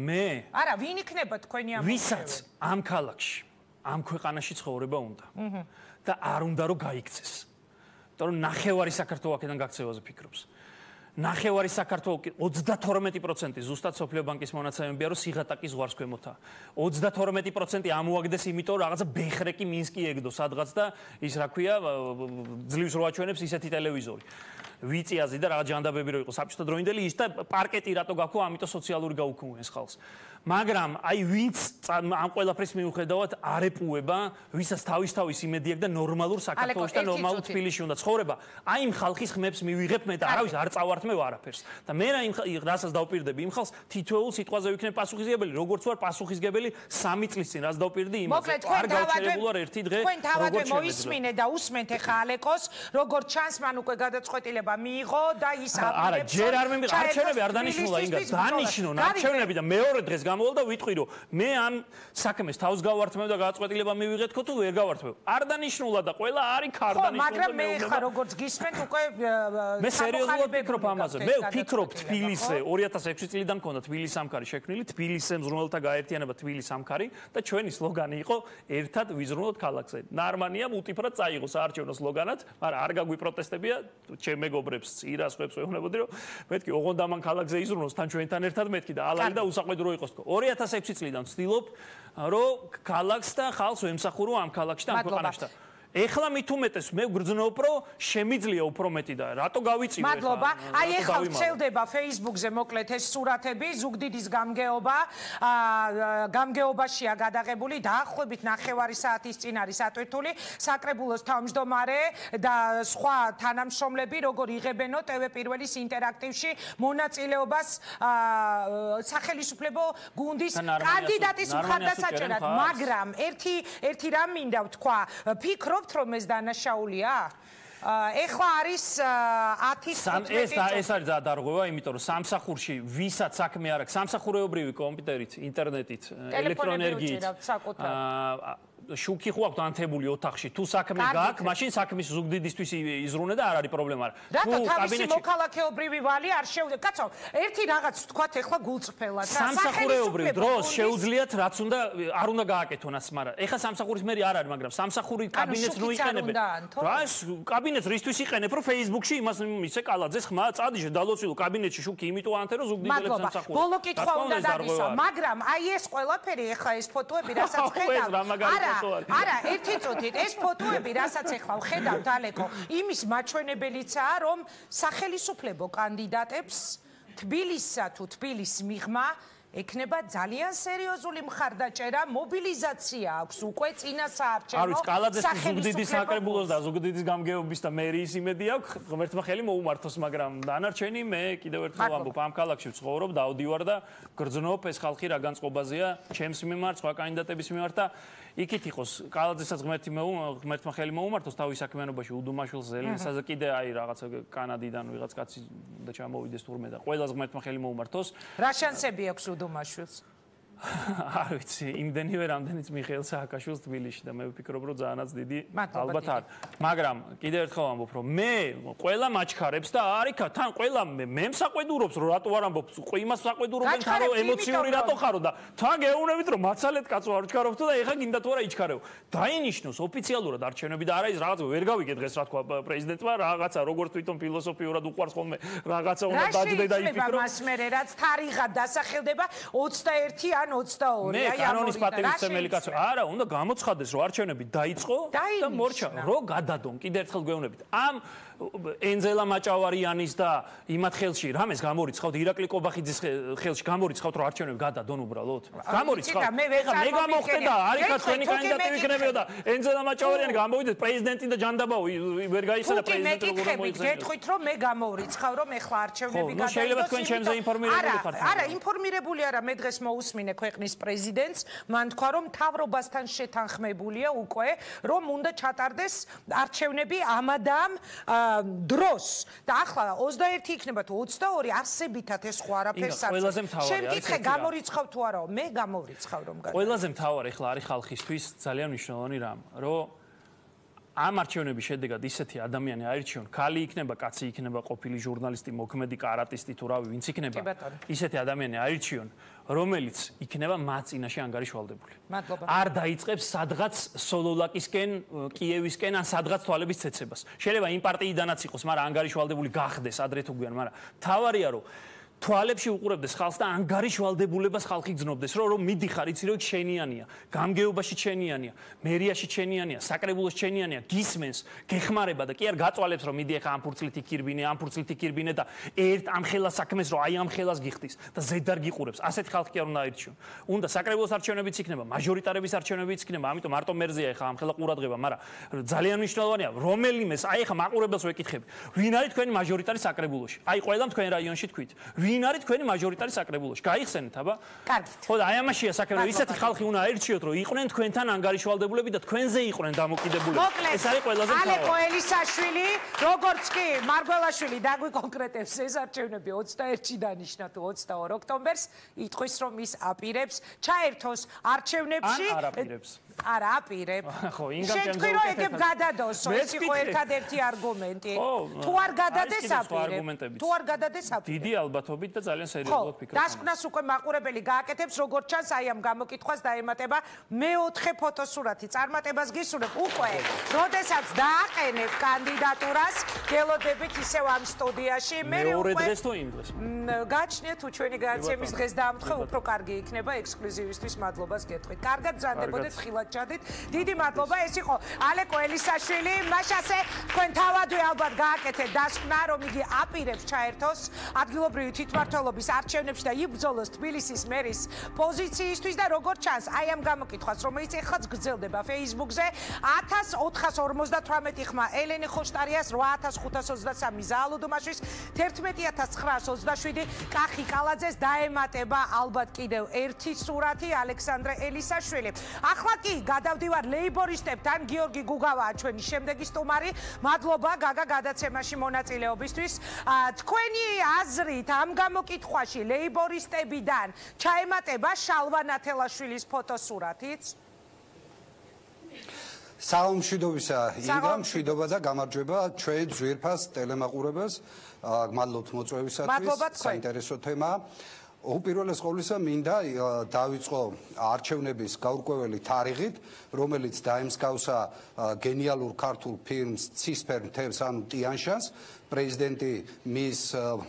მე არა ვინ იქნება თქვენი ამომრჩეველი ვისაც ამ ქალაქში ამ ქვეყანაში ცხოვრება უნდა. და არ უნდა რომ გაიქცეს. იმიტომ რომ ნახევარი საქართველოს აქედან გაქცევაზე ფიქრობს. ნახევარი საქართველოს 32% ზუსტად სოფლიო ბანკის მონაცემებია რომ სიღატაკი ზღვარს ქვემოთაა. 32% ამოაგდეს იმიტომ რომ რაღაცა ბეხრეკი მინსკი ეგდო სადღაც და ის რა ქვია ძლივს რო აჩვენებს ისეთი ტელევიზორი. ვიწიაზი და რაღაც ჯანდაბები რო იყო საბჭოთა დროინდელი ის და პარკეტი რატო გაქვო ამიტომ სოციალური გაუქმეს ხალხს. მაგრამ აი ვინც ამ ყველაფრის მიუხედავად არ ეპუება ვისაც თავის იმედი აქვს და ნორმალურ საქართველოს და ნორმალურ თბილისში უნდა ცხოვრება აი იმ ხალხის ხმებს მივიღებ მე და არავის არ წავართმევ არაფერს და მე რასაც დავპირდები იმ ხალხს თითოეულ სიტყვაზე ვიქნებ პასუხისგებელი როგორც ვარ პასუხისგებელი 3 წლის წინ რაც დავპირდი იმაზე არ გავჩერებულ არ ერთი დღე თქვენ თავადვე მოისმინე და უსმენთ ახლა ალეკოს როგორც ჩანს მან უკვე გადაწყვეტილება მიიღო და ის აპირებს არა ჯერ არ მიმიღა არჩევნები არ დანიშნულა ინგა დანიშნონ არჩევნები და მეორე დღეს გამოვალ და ვიტყვი რომ მე ამ საქმეს თავს გავართმევ და გადაწყვეტილება მივიღეთ ხო თუ ვერ გავართმევ არ დანიშნულა და ყველა არის ქარ დანიშნულა მაგრამ მე ხა როგორც გისმენთ უკვე მე სერიოზულად ვფიქრობ ამაზე მე ვფიქრობ თბილისზე 2006 წლიდან მქონდა თბილის სამქარი შექმნილი თბილისზე მზრუნველთა გაერთიანება თბილის სამქარი და ჩვენი სლოგანი იყო ერთად ვიზრუნოთ ქალაქზე ნარმანია მუტიფრად წაიღო საარჩევნო სლოგანად მაგრამ არ გაგვიპროტესტებია ჩემ მეგობრებს წირას ხვებს ვეუბნებოდი რომ მეთქი ოღონდ ამან ქალაქზე იზრუნოს თან ჩვენთან ერთად მეთქი და ალალი და უსაყვედრო იყოს თქო 2006 წლიდან ვცდილობ რომ ქალაქს და ხალხს ვემსახურო ამ ქალაქში და ამ ქვეყანაში და ეხლა მით უმეტეს მე ვგრძნობ რომ შემიძლია უფრო მეტი და რატო გავიწივე ეხლა მადლობა აი ეხლა ვცელდება Facebook-ზე მოკლედ ეს სურათები ზუგდიდის გამგეობაშია გადაღებული დაახლოებით 9 საათის წინ არის ატვირთული საკრებულოს თავმჯდომარე და სხვა თანამშრომლები როგორ იღებენო TV პირველის ინტერაქტივში მონაწილეობას სახელმწიფო გუნდის კანდიდატის მხარდასაჭერად მაგრამ ერთი რამ მინდა ვთქვა ფიქრობ რომ ეს დანაშაულია? ეხლა არის 10 ეს არის დარღვევა, იმიტომ რომ სამსახურში ვისაც საქმე არ აქვს, სამსახურეობრივი კომპიუტერით, ინტერნეტით, ელექტროენერგიით, შუქი ხო აქვს ანთებული ოთახში. თუ საქმე გაქვს, მაშინ საქმის ზუგდიდისთვის იზრუნე და არ არის პრობლემა. რატო თავისი მოქალაქეობრივი ვალი არ შეუძლია? კაცო, ერთი რაღაც ვთქვათ ეხლა გულწრფელად. სამსახურეობრივ დროს შეუძლიათ რაც უნდა არ უნდა გააკეთონას, მაგრამ ეხლა სამსახურის მერი არ არის, მაგრამ სამსახური კაბინეტს რო იყენებენ. რა კაბინეტს რისთვის იყენებ, რომ Facebook-ში იმას ისე კალაძეს ხმა წადიშე დალოცილო კაბინეტში შუქი იმიტომ ანთე რომ ზუგდიდელებს სამსახური. ბოლო კითხვა უნდა დაგისვა, მაგრამ აი ეს ყველაფერი ეხლა ეს ფოტოები რასაც ხედავ არა, ერთი წუთით, ეს ფოტოები, რასაც ახლა ვხედავთ ალეკო, იმის მაჩვენებელიცაა, რომ სახელმწიფო კანდიდატებს თბილისსა თუ თბილისს მიღმა ექნება ძალიან სერიოზული მხარდაჭერა, მობილიზაცია აქვს უკვე წინა საარჩევნო. არ ვიცი, კალაძეს ზუგდიდის საკრებულოს და ზუგდიდის გამგეობის და მერიის იმედი აქვს, ღმერთმა ხელი მოუმართოს, მაგრამ დანარჩენი მე კიდევ ერთხელ ვამბობ, ამ ქალაქში ვცხოვრობ, დავდივარ და გრძნობ ეს ხალხი რა განწყობაზეა, ჩემს მიმართ, სხვა კანდიდატების მიმართ და იქით იყოს კალაძესაც ღმერთმა ხელი მოუმართოს თავის საქმიანობაში უდუმაშვილს ზელენსაზე კიდე აი რაღაცა კანადიდან ვიღაც კაცი და ჩამოვიდეს თურმე და ყველას ღმერთმა ხელი მოუმართოს. რა შანსები აქვს უდუმაშვილს? არ ვიცი, იმდენივე რამდენიც მიხეილ სააკაშვილს თბილისში და მე ვფიქრობ რომ ძალიანაც დიდი ალბათ არ. მაგრამ კიდევ ერთხელ ვამბობ რომ მე ყველა მაჩქარებს და არიქა თან ყველა მე მსაყვედურობს რომ რატო არ ამბობ იმას მსაყვედურობენ თან რომ ემოციური რატო ხარო და თან გეუბნებით რომ მაცალეთ კაცო არ ვჩქარობთ და ეხა გინდა თუ არა იჩქარეო. დაინიშნოს ოფიციალურად არჩევნები და არა ის რაღაც ვერ გავიგე დღეს რა თქვა პრეზიდენტმა რაღაცა როგორც თვითონ ფილოსოფიურად უყვარს ხოლმე რაღაცა უნდა დაჯდე და იფიქრო. მას მე რაც თარიღად დასახელდება 21 ან 22 მე კანონის პატივისცემელი კაცო არა უნდა გამოცხადდეს რომ არჩევნები დაიწყო და მორჩა რო გადადონ კიდე ერთხელ გვეუბნებით ამ ენზელა მაჭავარიანის და იმათ ხელში რამეს გამორიცხავთ ირაკლი კობახიძის ხელში გამორიცხავთ რომ არჩევნები გადადონ უბრალოდ გამორიცხავთ მე გამოხდე და არიქა თქვენი კანდიდატი ვიქნებიო და ენზელა მაჭავარიანი გამოვიდეს პრეზიდენტი და ჯანდაბაო ვერ გაიხსნა პრეზიდენტი როგორ მოიქცეთ გეტყვით რომ მე გამორიცხავ რომ ეხლა არჩევნები გადადონ შეიძლება თქვენ ჩემზე ინფორმირებული ხართ არა ინფორმირებული არა მე დღეს მოусმინე ქვეყნის პრეზიდენტს მან თქვა რომ მთავრობასთან შეთანხმებულია უკვე რომ უნდა ჩატარდეს არჩევნები ამადამ დროს და ახლა 21 იქნება თუ 22 არსებითად ეს ხო არაფერს არ შემკითხე გამორიცხავ თუ არა მე გამორიცხავ რომ ყველაზე მთავარი ახლა არის ხალხისთვის ძალიან მნიშვნელოვანი რამ რომ ამ არჩევნების შედეგად ისეთი ადამიანი აირჩიონ, ქალი იქნება, კაცი იქნება, ყოფილი ჟურნალისტი, მოქმედი კარატისტი თუ რავი, ვინც იქნება, ისეთი ადამიანი აირჩიონ, რომელიც იქნება მათ წინაშე ანგარიშვალდებული. არ დაიწყებს სადღაც სოლოლაკისკენ, კიევისკენ ან სადღაც თვალების ცეცებას. შეიძლება იმ პარტიიდანაც იყოს, მაგრამ ანგარიშვალდებული გახდეს ადრე თუ გვიან, მაგრამ თავარია რომ თვალებში უყურებდეს ხალხს და ანგარიშვალდებულებას ხალხი გძნობდეს, რომ მიდიხარ, იცი რომ შენიანია, გამგეობაში შენიანია, მერიაში შენიანია, საკრებულოში შენიანია, გისმენს, გეხმარება და კი არ გაწვალებს რომ მიდი ახლა ამ ფურცლით იქირბინე და ერთ ამ ხელას საქმეს რომ აი ამ ხელას გიხდის და ზედარ გიყურებს. ასეთი ხალხი კი არ უნდა აირჩიონ. უნდა საკრებულოს არჩევნებიც იქნება, მაჟორიტარების არჩევნებიც იქნება, ამიტომ მარტო მერზეა ახლა ამ ხელა ყურადღება, მაგრამ ძალიან მნიშვნელოვანია, რომელიმეს აი ახლა მაყურებელს ვეკითხები, ვინ არის თქვენი მაჟორიტარი საკრებულოში? აი ყველა თქვენ რაიონში თქვით. ვინ არის თქვენი მაჟორიტარი საკრებულოში? გაიხსენეთ, აბა? კარგით. ხო და აი ამაშია საქმე, ისეთი ხალხი უნდა აირჩიოთ, რომ იყვნენ თქვენთან ანგარიშვალდებულები და თქვენზე იყვნენ დამოკიდებულები. ეს არის ყველაზე მთავარი. ალეკო ელისაშვილი, როგორც კი მარგველაშვილი დაგვიკონკრეტებს ეს არჩევნები 21-ში დანიშნა თუ 22 ოქტომბერს, იტყვის რომ ის აპირებს ჩაერთოს არჩევნებში. არ აპირებს. არა აპირებ. ხო, ინგამ შეთქვი რომ ეგებ გადადოსო, ეს იყო ერთადერთი არგუმენტი. თუ არ გადადეს აპირებ. თუ არ გადადეს აპირებ. დიდი ალბათობით და ძალიან სერიოზულად ფიქრობ. დასკვნას უკვე მაყურებელი გააკეთებს, როგორც ჩანს, აი ამ გამოკითხვას დაემატება მეოთხე ფოტოსურათი. წარმატებას გისურვებ უკვე, როდესაც დააყენებ კანდიდატურას, გელოდებით ისევ ამ სტუდიაში. მეორე დღეს თუ იმ დღეს? გაჩნიათ თუ ჩვენი განაცემის დღეს დაამთხე, უფრო კარგი იქნება ექსკლუზივისთვის მადლობას გეტყვით. კარგად ზარდებოდეთ ხილად ჩადით. დიდი მადლობა, ეს იყო ალეკო ელისაშვილი. მაშასე თქვენ თავადვე ალბათ გააკეთეთ დასკვნა, რომ იგი აპირებს ჩაერთოს ადგილობრივი თვითმმართველობის არჩევნებში და იბრძოლოს თბილისის მერის პოზიციისთვის და როგორც ჩანს, აი ამ გამოკითხვას, რომელიც ეხლაც გრძელდება Facebook-ზე, 1458 ხმა ელენე ხოშტარიას, 8523 ზაალო დუმაშვის, 11927 კახი კალაძეს დაემატება ალბათ კიდევ ერთი სურათი ალექსანდრე ელისაშვილი. ახლა კი გადავდივარ ლეიბორისტებთან, გიორგი გუგავაა ჩვენი შემდეგი სტუმარი. მადლობა გაგა გადაცემაში მონაწილეობისთვის. თქვენი აზრით ამ გამოკითხვაში ლეიბორისტებიდან ჩაემატება შალვა ნათელაშვილის ფოტოსურათიც? საღამოშვიდობისა, ინგა, მშვიდობა და გამარჯვება ჩვენ ძვირფას ტელემაყურებელს. მადლობთ მოწვევისათვის, საინტერესო თემაა. უპირველეს ყოვლისა მინდა დავიწყო არჩევნების გაურკვეველი თარიღით, რომელიც დაემსგავსა გენიალურ ქართულ ფილმს ცისფერ მთებს ანუ ტიანშანს. პრეზიდენტი მის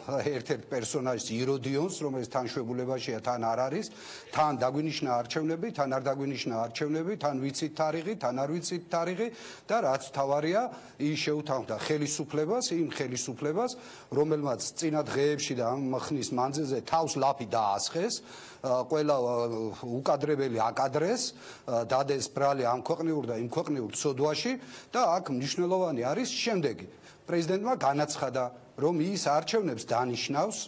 ერთ-ერთ პერსონაჟს იროდიონს, რომელიც თანშვებულებაშია, თან არ არის, თან დაგვინიშნა არჩევნები, თან არ დაგვინიშნა არჩევნები, თან ვიცით თარიღი, თან არ ვიცით თარიღი და რაც თავარია, ის შეუთანხმდა ხელისუფლებას, იმ ხელისუფლებას, რომელმაც წინა დღეებში და ამ ხნის მანძილზე თავს ლაფი დაასხეს, ყველა უკადრებელი აკადრეს, დადეს ბრალი ამ ქვეყნიურ და იმ ქვეყნიურ ცოდვაში და აქ მნიშვნელოვანი არის შემდეგი. პრეზიდენტმა განაცხადა, რომ ის არჩევნებს დანიშნავს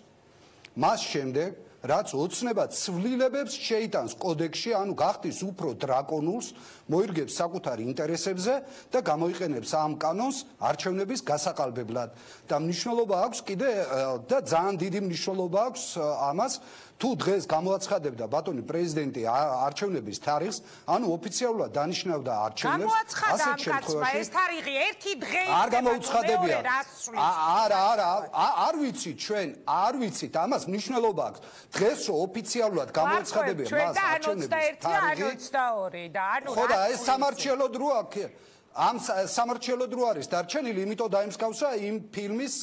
მას შემდეგ, რაც ოცნებად ცვლილებებს შეიტანს კოდექსში, ანუ გახდის უფრო დრაკონულს, მოირგებს საკუთარ ინტერესებზე და გამოიყენებს ამ კანონს არჩევნების გასაყალბებლად. და მნიშვნელობა აქვს კიდე და ძალიან დიდი მნიშვნელობა აქვს ამას, თუ დღეს გამოაცხადებდა ბატონი პრეზიდენტი არჩევნების თარიღს, ანუ ოფიციალურად დანიშნავდა არჩევნებს, ასეთ შემთხვევაში ეს თარიღი ერთი დღე არ გამოუცხადებია. არ ვიცით ჩვენ, არ ვიცით, ამას მნიშვნელობა აქვს. დღეს რო ოფიციალურად გამოაცხადებია მას არჩევნების თარიღი 22 და ანუ ხო და ეს სამარჩიელოდ რო აქვს ამ სამარჩიელოდ რო არის დარჩენილი, იმიტომ დაემსგავსა იმ ფილმის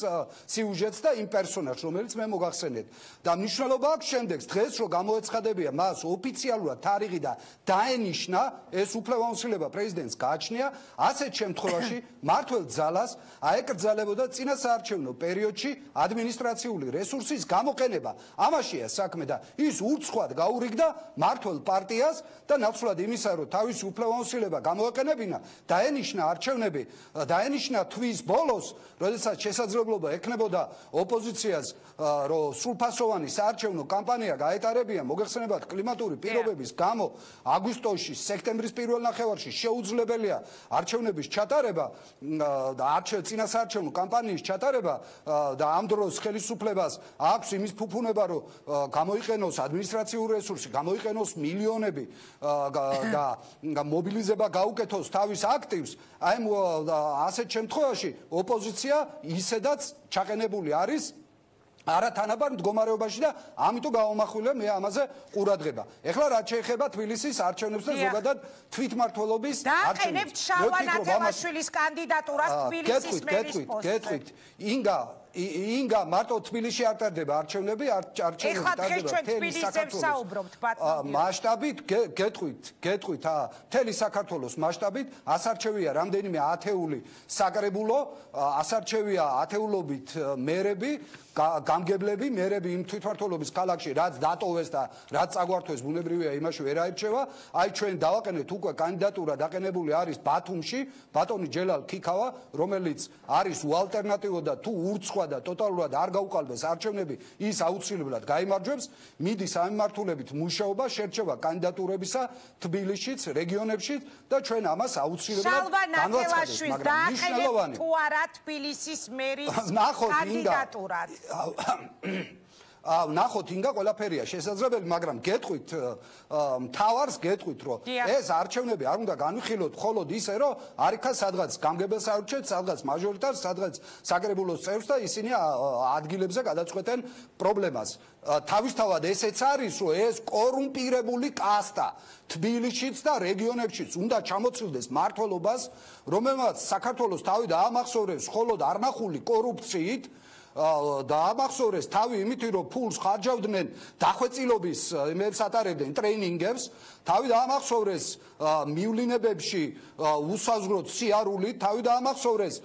სიუჟეტს და იმ პერსონაჟს, რომელიც მე მოგახსენეთ. და მნიშვნელობა აქვს შემდეგს, დღეს რო გამოეცხადებია მას ოფიციალურად თარიღი და დაენიშნა, ეს უფლებამოსილება პრეზიდენტს გააჩნია, ასეთ შემთხვევაში მმართველ ძალას აეკრძალებოდა წინა საარჩევნო პერიოდში ადმინისტრაციული რესურსის გამოყენება. ამაშია საქმე და ის ურცხვად გაურიგდა მმართველ პარტიას და ნაცვლად იმისა, რომ თავისი უფლებამოსილება გამოეყენებინა, დაენიშნა არჩევნები, დაენიშნა თვის ბოლოს, როდესაც შესაძლებლობა ექნებოდა ოპოზიციას, რომ სრულფასოვანი საარჩევნო კამპანია გაეტარებია, მოგეხსენებათ კლიმატური პირობების გამო აგვისტოში, სექტემბრის პირველ ნახევარში შეუძლებელია არჩევნების ჩატარება და წინა საარჩევნო კამპანიის ჩატარება და ამ დროს ხელისუფლებას აქვს იმის ფუფუნება, რომ გამოიყენოს ადმინისტრაციული რესურსი, გამოიყენოს მილიონები და მობილიზება გაუკეთოს თავის აქტივს მოტივს. აი ასეთ შემთხვევაში ოპოზიცია ისედაც ჩაყენებული არის არათანაბარ მდგომარეობაში და ამიტომ გავამახვილე მე ამაზე ყურადღება. ეხლა რაც შეეხება თბილისის არჩევნებს და ზოგადად თვითმმართველობის არჩევნებს. დაყენებთ შალვა ნათევაშვილის კანდიდატურას თბილისის მერის პოსტზე. გეტყვით, ინგა მარტო თბილისში არ ტარდება არჩევნები, არჩევნები ტარდება თბილისის მასშტაბით, გეტყვით, მთელი საქართველოს მასშტაბით, ასარჩევია რამდენიმე ათეული საკრებულო, ასარჩევია ათეულობით მერები, გამგებლები, მერები იმ თვითმმართველობის ქალაქში, რაც დატოვეს და რაც წაგვართვეს, ბუნებრივია იმაში ვერ აირჩევა. აი ჩვენ დავაყენეთ უკვე კანდიდატურა დაყენებული არის ბათუმში, ბატონი ჯელალ ქიქავა, რომელიც არის უალტერნატივო და თუ ურცხვა და ტოტალურად არ გაუყალბეს არჩევნები, ის აუცილებლად გაიმარჯვებს. მიდის ამ მიმართულებით მუშაობა, შერჩევა კანდიდატურებისა თბილისშიც, რეგიონებშიც და ჩვენ ამას აუცილებლად განვაცხადებთ, მაგრამ მნიშვნელოვანი თუ არა თბილისის მერის კანდიდატურად. ნახოთ ინგა ყველაფერია შესაძლებელი, მაგრამ გეტყვით მთავარს გეტყვით, რომ ეს არჩევნები არ უნდა განვიხილოთ მხოლოდ ისე, რომ არიქა სადღაც გამგებელს არჩევთ, სადღაც მაჟორიტარს, სადღაც საკრებულოს წევრს და ისინი ადგილებზე გადაწყვეტენ პრობლემას. თავისთავად ესეც არის, რომ ეს კორუმპირებული კასტა თბილისშიც და რეგიონებშიც უნდა ჩამოცილდეს მმართველობას, რომელმაც საქართველოს თავი დაამახსოვრებს მხოლოდ არნახული კორუფციით და ამახსოვრეს თავი იმით, რომ ფულს ხარჯავდნენ დახვეწილობის იმებს ატარებდნენ ტრეინინგებს, თავი დაამახსოვრეს მივლინებებში უსაზღვროდ სიარულით, თავი დაამახსოვრეს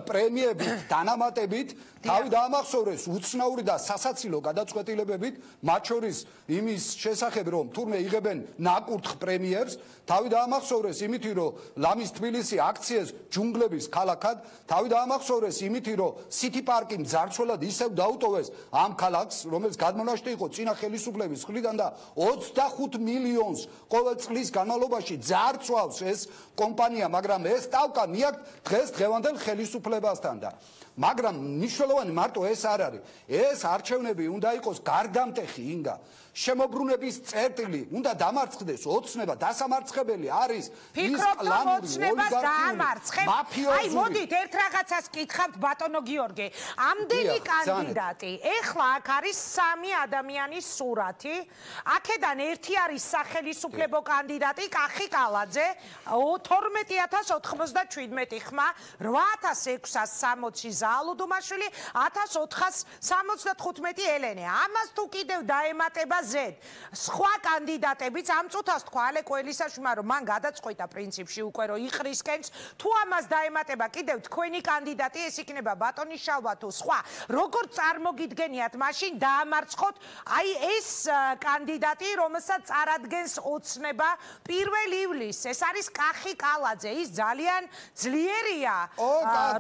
პრემიებით, დანამატებით, თავი დაამახსოვრეს უცნაური და სასაცილო გადაწყვეტილებებით, მათ შორის იმის შესახებ, რომ თურმე იღებენ ნაკურთხ პრემიებს, თავი დაამახსოვრეს იმით, რომ ლამის თბილისი აქციეს ჯუნგლების ქალაქად, თავი დაამახსოვრეს იმით, რომ სიტი პარკი მძარცველად ისევ დაუტოვეს ამ ქალაქს, რომელიც გადმონაშთი იყო წინა ხელისუფლების მხრიდან და 25 მილიონს ყოველ წლის განმავლობაში ძარცვავს ეს კომპანია, მაგრამ ეს ტავკა მიაქვს დღეს დღევანდელ ხელისუფლებასთან და მაგრამ მნიშვნელოვანი მარტო ეს არ არის. ეს არჩევნები უნდა იყოს გარდამტეხი ინგა. შემოbrunების წერტილი უნდა დამარცხდეს ოცნება, დასამარცხებელი არის ის კლანური ოლიგარქიული აი მოდით ერთ რაღაცას კითხავთ ბატონო გიორგი. ამდენი კანდიდატი. ეხლა აქ არის 3 ადამიანის სურათი. აქედან ერთი არის სახელისუფლებო კანდიდატი კახი კალაძე 12097 ხმა 8660 ზალუდუმაშვილი 1475 ელენე. ამას თუ კიდევ დაემატება სხვა კანდიდატებიც ამ წუთას თქვა ალეკო ელისაშვილმა, რომ მან გადაწყვეტა პრინციპში უკვე რომ იყრისკენს, თუ ამას დაემატება კიდევ თქვენი კანდიდატი, ეს იქნება ბატონი შალვა თუ სხვა, როგორ წარმოგიდგენიათ მაშინ დაამარცხოთ აი ეს კანდიდატი, რომელსაც წარადგენს ოცნება 1 ივლისს, ეს არის კახი კალაძე, ის ძალიან ძლიერია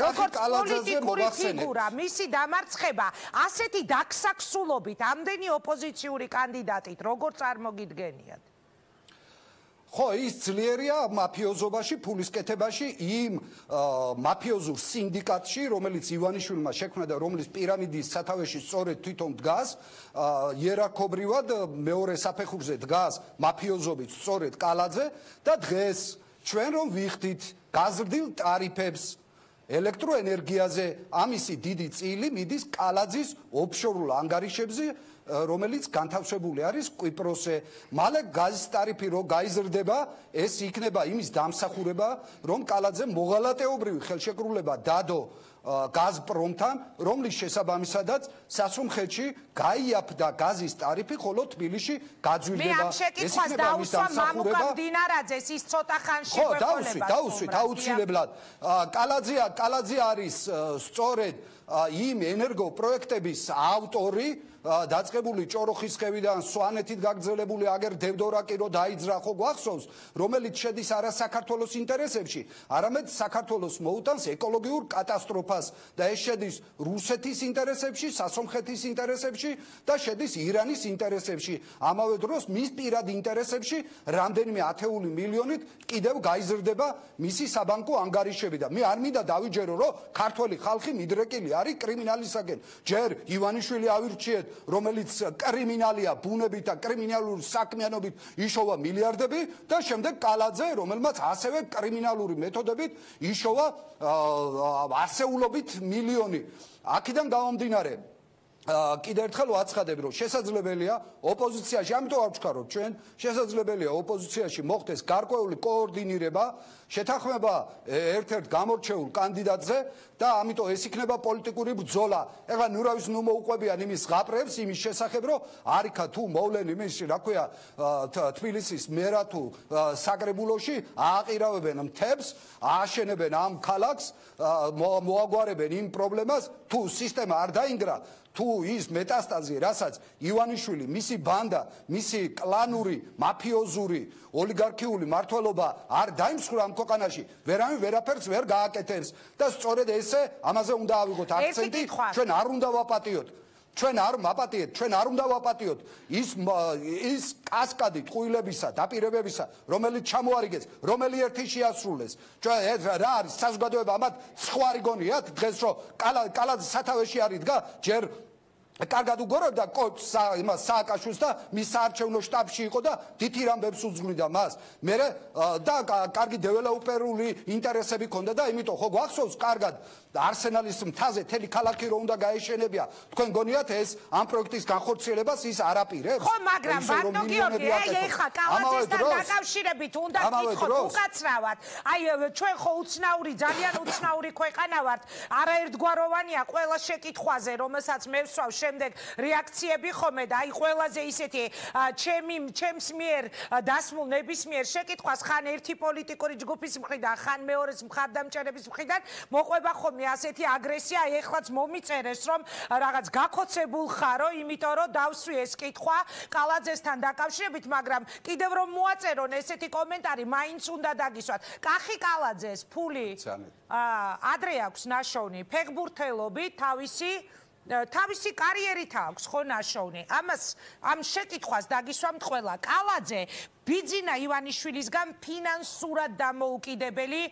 როგორც პოლიტიკური ფიგურა, მისი დამარცხება ასეთი დაქსაქსულობით ამდენი ოპოზიციური კანდიდატით როგორ წარმოგიდგენიათ? ხო, ის ძლიერია მაფიოზობაში, ფულის კეთებაში, იმ მაფიოზურ სინდიკატში, რომელიც ივანიშვილმა შექმნა და რომლის პირამიდის სათავეში სწორედ თვითონ დგას, იერარქობრივად მეორე საფეხურზე დგას მაფიოზობით სწორედ კალაძე და დღეს ჩვენ რომ ვიხდით გაზრდილ ტარიფებს ელექტროენერგიაზე, ამისი დიდი წილი მიდის კალაძის ოფშორულ ანგარიშებზე, რომელიც განთავსებული არის კვიპროსზე. მალე გაზის ტარიფი რო გაიზრდება, ეს იქნება იმის დამსახურება, რომ კალაძე მოღალატეობრივი ხელშეკრულება დადო გაზპრომთან, რომლის შესაბამისადაც სასუმხეთში გაიაფდა გაზის ტარიფი, ხოლო თბილისში გაძვირდება. მე ამ შეკითხვას დაუსვა მამუკა მდინარაძეს, ის ცოტა ხანში გვეყოლება. დაუსვით აუცილებლად. კალაძე არის სწორედ იმ ენერგო პროექტების ავტორი, დაწყებული ჭოროხისხევიდან სვანეთით გაგრძელებული აგერ დევდორაკი რო დაიძრა ხო გვახსოვს, რომელიც შედის არა საქართველოს ინტერესებში, არამედ საქართველოს მოუტანს ეკოლოგიურ კატასტროფას და ეს შედის რუსეთის ინტერესებში, სასომხეთის ინტერესებში და შედის ირანის ინტერესებში. ამავე დროს მის პირად ინტერესებში რამდენიმე ათეული მილიონით კიდევ გაიზრდება მისი საბანკო ანგარიშები და მე არ მინდა დავიჯერო, რომ ქართველი ხალხი მიდრეკილი არის კრიმინალისაგან. ჯერ ივანიშვილი ავირჩიეთ, რომელიც კრიმინალია, ბუნებით და კრიმინალური საქმიანობით იშოვა მილიარდები და შემდეგ კალაძე, რომელმაც ასევე კრიმინალური მეთოდებით იშოვა ასეულობით მილიონი. აქედან გამომდინარე კიდევ ერთხელ ვაცხადებ, რომ შესაძლებელია ოპოზიციაში, ამიტომ არ ვჩქარობ ჩვენ, შესაძლებელია ოპოზიციაში მოხდეს გარკვეული კოორდინირება, შეთანხმება ერთ-ერთ გამორჩეულ კანდიდატზე და ამიტომ ეს იქნება პოლიტიკური ბრძოლა. ეხლა ნურავის ნუ მოუყვებიან იმის ზღაპრებს, იმის შესახებ, რომ არიქა თუ მოვლენ იმის, რა ქვია, თბილისის მერა თუ საკრებულოში ააყირავებენ მთებს, ააშენებენ ამ ქალაქს, მოაგვარებენ იმ პრობლემას, თუ სისტემა არ დაინგრა, თუ ის მეტასტაზი, რასაც ივანიშვილი, მისი ბანდა, მისი კლანური, მაფიოზური, ოლიგარქიული მართლობა არ დაიმსხვრა ამ ქვეყანაში, ვერავინ ვერაფერს ვერ გააკეთებს და სწორედ ესე ამაზე უნდა ავიღოთ აქცენტი, ჩვენ არ უნდა ვაპატიოთ. ჩვენ არ ვაპატიეთ, ჩვენ არ უნდა ვაპატიოთ ის კასკადი ტყუილებისა, დაპირებებისა, რომელიც ჩამოარიგეს, რომელი ერთი შეასრულეს. ჩვენ რა არის საზოგადოება ამათ სხვარი გონიათ დღეს რომ კალაძე სათავეში არის დგა, ჯერ კარგად უგორებდა კოც იმას სააკაშვილს და მის საარჩევნო შტაბში იყო და დიდ ამბებს უძღვნა მას. მე და კარგი დეველოპერული ინტერესები ჰქონდა და იმიტომ ხო გვახსოვს კარგად არსენალის მთაზე თელი ქალაქი რო უნდა გაეშენებია. თქვენ გონიათ ეს ამ პროექტის განხორციელებას ის არ აპირებს? ხო, მაგრამ ბატონო გიორგი, აი ეხა კალაძესთან დაკავშირებით უნდა გითხოთ უკაცრავად. აი ჩვენ ხო უცნაური, ძალიან უცნაური ქვეყანა ვართ. არაერთგვაროვანია ყველა შეკითხვაზე, რომელსაც მე ვსვავ შემდეგ რეაქციები ხომე და აი ყველაზე ისეთი ჩემს მიერ დასმულ ნებისმიერ შეკითხვას ხან ერთი პოლიტიკური ჯგუფის მხრიდან, ხან მეორეს მხარდამჭერების მხრიდან მოყვება ხომე ასეთი აგრესია, ეხლაც მომიწერეს რომ რაღაც გაქოცებულ ხარო, იმიტომ რომ დავსვი ეს კითხვა კალაძესთან დაკავშირებით, მაგრამ კიდევ რომ მოაწერონ ესეთი კომენტარი, მაინც უნდა დაგისვათ. კახი კალაძეს ფული ადრე აქვს ნაშოვნი, ფეხბურთელობით თავისი კარიერით აქვს ხო ნაშოვნი. ამ შეკითხვას დაგისვამთ ყველა. კალაძე ბიძინა ივანიშვილისგან ფინანსურად დამოუკიდებელი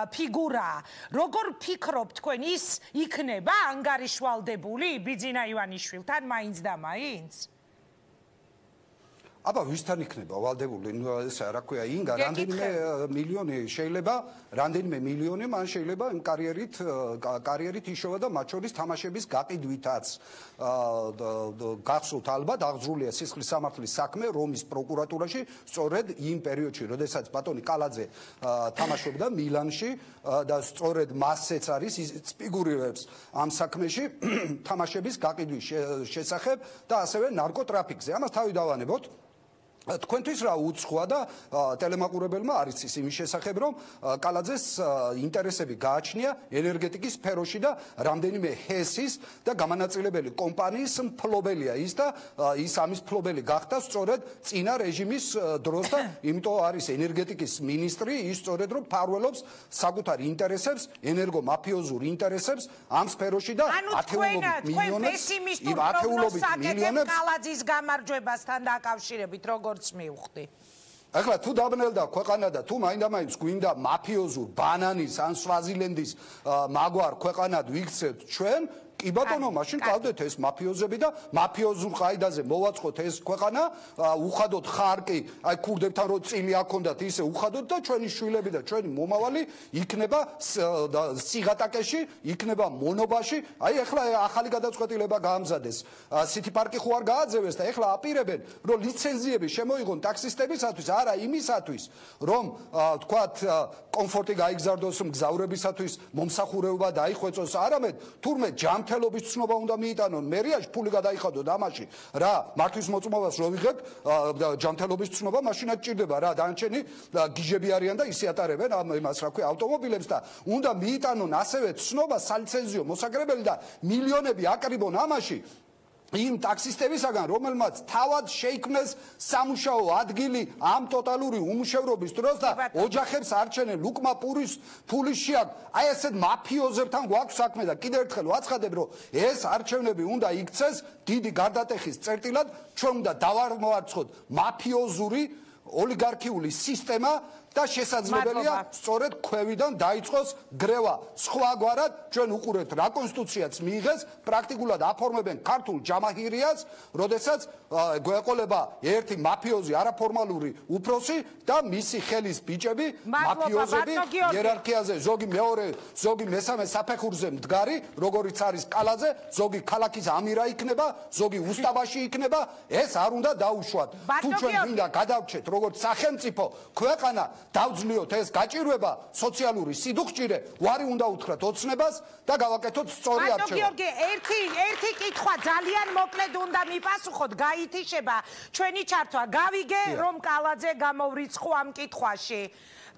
ფიგურაა. როგორ ფიქრობთ თქვენ, ის იქნება ანგარიშვალდებული ბიძინა ივანიშვილთან მაინც და მაინც? აბა ვისთან იქნება ვალდებული, ესა რა ქვია, ინგა რამდენიმე მილიონი შეიძლება, რამდენიმე მილიონი მან შეიძლება იმ კარიერით იშოვა და მათ შორის თამაშების გაყიდვითაც გახსოვთ ალბათ აღძრულია სისხლის სამართლის საქმე რომის პროკურატურაში სწორედ იმ პერიოდში, როდესაც ბატონი კალაძე თამაშობდა მილანში და სწორედ მასეც არის ფიგურირებს ამ საქმეში თამაშების გაყიდვის შესახებ და ასევე ნარკოტრაფიკზე. ამას თავი დავანებოთ. თქვენთვის რა უცხოა და ტელემაყურებელმა არ იცის იმის შესახებ, რომ კალაძეს ინტერესები გააჩნია ენერგეტიკის სფეროში და რამდენიმე ჰესის და გამანაწილებელი კომპანიის მფლობელია ის და ის ამის მფლობელი გახდა სწორედ წინა რეჟიმის დროს და იმიტომ არის ენერგეტიკის მინისტრი, ის სწორედ რომ ფარველობს საკუთარ ინტერესებს, ენერგომაფიოზურ ინტერესებს ამ სფეროში და ათეულობით მილიონებს კალაძის გამარჯვებასთან დაკავშირებით როგორ მივხვდი. ახლა თუ დაბნელდა ქვეყანა და თუ მაინდა-მაინც გვინდა მაფიოზურ ბანანის ან სვაზილენდის მაგვარ ქვეყანად ვიქცევთ ჩვენ, კი ბატონო, მაშინ გავდეთ ეს მაფიოზები და მაფიოზურ ყაიდაზე მოვაწყოთ ეს ქვეყანა, უხადოთ ხარკი, აი ქურდებთან რო წილი აქონდათ ისე უხადოთ და ჩვენი შვილები და ჩვენი მომავალი იქნება სიღატაკეში, იქნება მონობაში. აი ახლა ახალი გადაწყვეტილება გაამზადეს. სიტი პარკი ხო არ გააძევეს და ახლა აპირებენ, რომ ლიცენზიები შემოიღონ ტაქსისტებისათვის, არა იმისათვის, რომ თქვათ კომფორტი გაიგზავნოს მგზავრებისათვის, მომსახურება დაიხვეწოს, არამედ თურმე ჯანმრთელობის ცნობა უნდა მიიტანონ მერიაში, ფული გადაიხადოთ ამაში. რა, მართვის მოწმობას რო ვიღებ, ჯანმრთელობის ცნობა მაშინაც ჭირდება რა, დანარჩენი გიჟები არიან და ისე ატარებენ იმას, რა ქვია, ავტომობილებს და უნდა მიიტანონ ასევე ცნობა სალიცენზიო მოსაგრებელი და მილიონები აკრიბონ ამაში. იმ ტაქსისტებისაგან, რომელმაც თავად შეიქმნეს სამუშაო ადგილი ამ ტოტალური უმუშევრობის დროს და ოჯახებს არჩენენ ლუკმა ფულის შეაგ. აი ესეთ მაფიოზებთან გვაქვს საქმე და კიდევ ერთხელ ვაცხადებ, რომ ეს არჩევნები უნდა იქცეს დიდი გარდატეხის წერტილად, ჩვენ უნდა დავამოარცხოთ მაფიოზური ოლიგარქიული სისტემა და შესაძლებელია სწორედ ქვევიდან დაიწყოს გრევა. სხვაგვარად ჩვენ უყურებთ რა კონსტიტუციაც მიიღეს, პრაქტიკულად აფორმებენ ქართულ ჯამაჰირიას, როდესაც გვეყოლება ერთი მაფიოზი არაფორმალური უფროსი და მისი ხელის ბიჭები, მაფიოზები იერარქიაზე ზოგი მეორე, ზოგი მესამე საფეხურზე მდგარი, როგორიც არის კალაძე, ზოგი ქალაქის ამირა იქნება, ზოგი უსტაბაში იქნება, ეს არ უნდა დაუშვათ. თუ ჩვენ მინდა გადავჩეთ როგორც სახელმწიფო ქვეყანა დავძლიოთ ეს გაჭირვება სოციალური სიდუხჭირე, ვარი უნდა უთხრათ ოცნებას და გავაკეთოთ სწორი არჩევა. გიორგი, ერთი კითხვა ძალიან მოკლედ უნდა მიპასუხოთ, გაითიშება ჩვენი ჩართვა. გავიგე რომ კალაძე გამოვრიცხო ამ კითხვაში.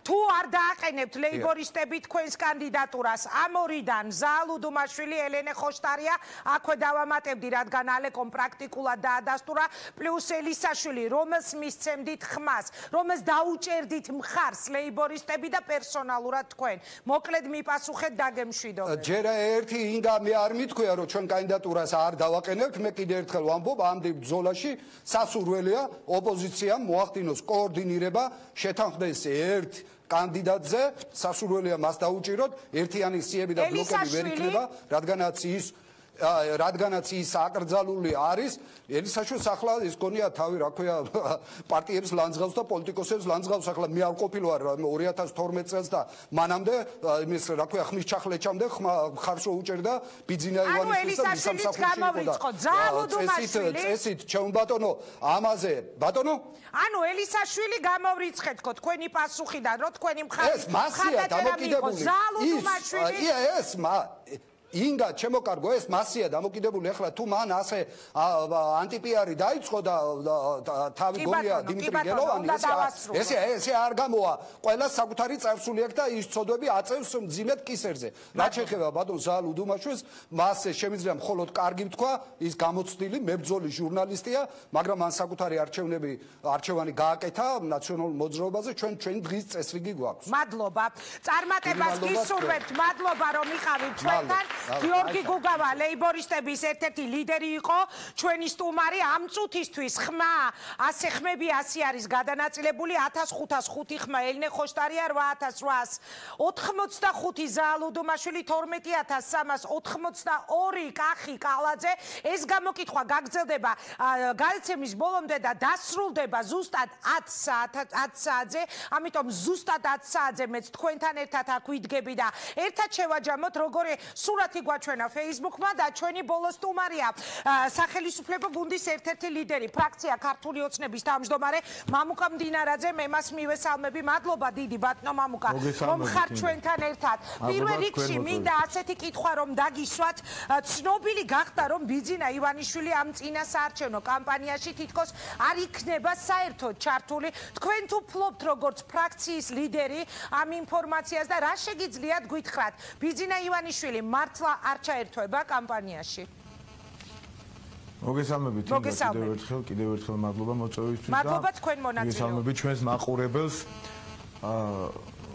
თუ არ დააყენებთ ლეიბორისტები თქვენს კანდიდატურას ამ ორიდან ზალუ დუმაშვილი, ელენე ხოშტარია, აქვე დავამატებდი, რადგან ალეკომ პრაქტიკულად დაადასტურა, პლუს ელისაშვილი, რომელს მისცემდით ხმას, რომელს დაუჭერდით მხარს ლეიბორისტები და პერსონალურად თქვენ. მოკლედ მიპასუხეთ, დაგემშვიდობთ. ჯერა ერთი ინდა მე არ მithქვია, რომ ჩვენ კანდიდატურას არ დავაყენებთ, მე კიდე ერთხელ ვამბობ, ამდენ ბრძოლაში სასურველია ოპოზიციამ მოახდინოს კოორდინირება, შეთანხმდეს ერთ კანდიდატზე, სასურველია მას დაუჭიროთ, ერთიანი სიები და ბლოკები ვერ იქნება, რადგანაც ის აკრძალული არის, ელისაშვილს ახლა ის გონია თავი, რა ქვია, პარტიების ლანძღავს და პოლიტიკოსებს ლანძღავს, ახლა მე არ ყოფილი ვარ 2012 წელს და მანამდე იმის, რა ქვია, ხმის ჩახლეჩამდე ხარს უჭერდა ბიძინა ივანიშვილს და მის სამსახურში იყო და წესით, ჩემ ბატონო, ამაზე, ბატონო? ანუ ელისაშვილი გამოვრიცხეთ თქო თქვენი პასუხიდან, რომ თქვენი მხარდაჭერა ეს მასია დამოკიდებული. ეს ინგა ჩემოკარგო ეს მასია დამოკიდებული. ახლა თუ მან ასე ანტიპიარი დაიწყო და თავი გონია დიმიტრი გელოვანი, ესე არ გამოა. ყველა საკუთარი წარსული აქვს და ის ცოდვები აწევს მძიმედ კისერზე. რაც შეეხება ბატონ ზალუ დუმაშვილს, მას შემიძლია მხოლოდ კარგი თქვა, ის გამოცდილი, მებრძოლი ჟურნალისტია, მაგრამ მან საკუთარი არჩევანი გააკეთა ნაციონალურ მოძრაობაზე, ჩვენი დღის წესრიგი გვაქვს. მადლობა. წარმატებას გისურვებთ, მადლობა რომ იყავით ჩვენთან. გიორგი გუგავა ლეიბორისტების ერთ-ერთი ლიდერი იყო, ჩვენი სტუმარი ამ წუთისთვის ხმა, 100 ხმები 100 არის გადანაწილებული, 1505 ხმა ელენე ხოშტარია, 8885 ზალუ დუმაშვილი, 12382 კახი კალაძე. ეს გამოკითხვა გაგრძელდება გადაცემის ბოლომდე და დასრულდება ზუსტად 10 საათზე, ამიტომ ზუსტად 10 საათზე მეც თქვენთან ერთად აქ ვიდგები და ერთად შევაჯამოთ, როგორი სურათი გვაჩვენა Facebook-მა და ჩვენი ბოლო სტუმარია სახელმწიფო გუნდის ერთ-ერთი ლიდერი, ფრაქცია ქართული ოცნების თავმჯდომარე მამუკა მდინარაძე. მე მას მივესალმები. მადლობა დიდი ბატონო მამუკა, რომ ხარ ჩვენთან ერთად. პირველ რიგში მინდა ასეთი კითხვა რომ დაგისვათ, ცნობილი გახდა რომ ბიძინა ივანიშვილი ამ წინა საარჩევნო კამპანიაში თითქოს არ იქნება საერთოდ ჩართული. თქვენ თუ ფლობთ როგორც ფრაქციის ლიდერი ამ ინფორმაციას და რა შეგიძლიათ გითხრათ, ბიძინა ივანიშვილი მართლა არ ჩაერთვება კამპანიაში? მოგესალმებით კიდევ ერთხელ მადლობა მოწვევისთვის და მადლობა თქვენ მონაწილეობისთვის. მოგესალმებით ჩვენს მაყურებელს.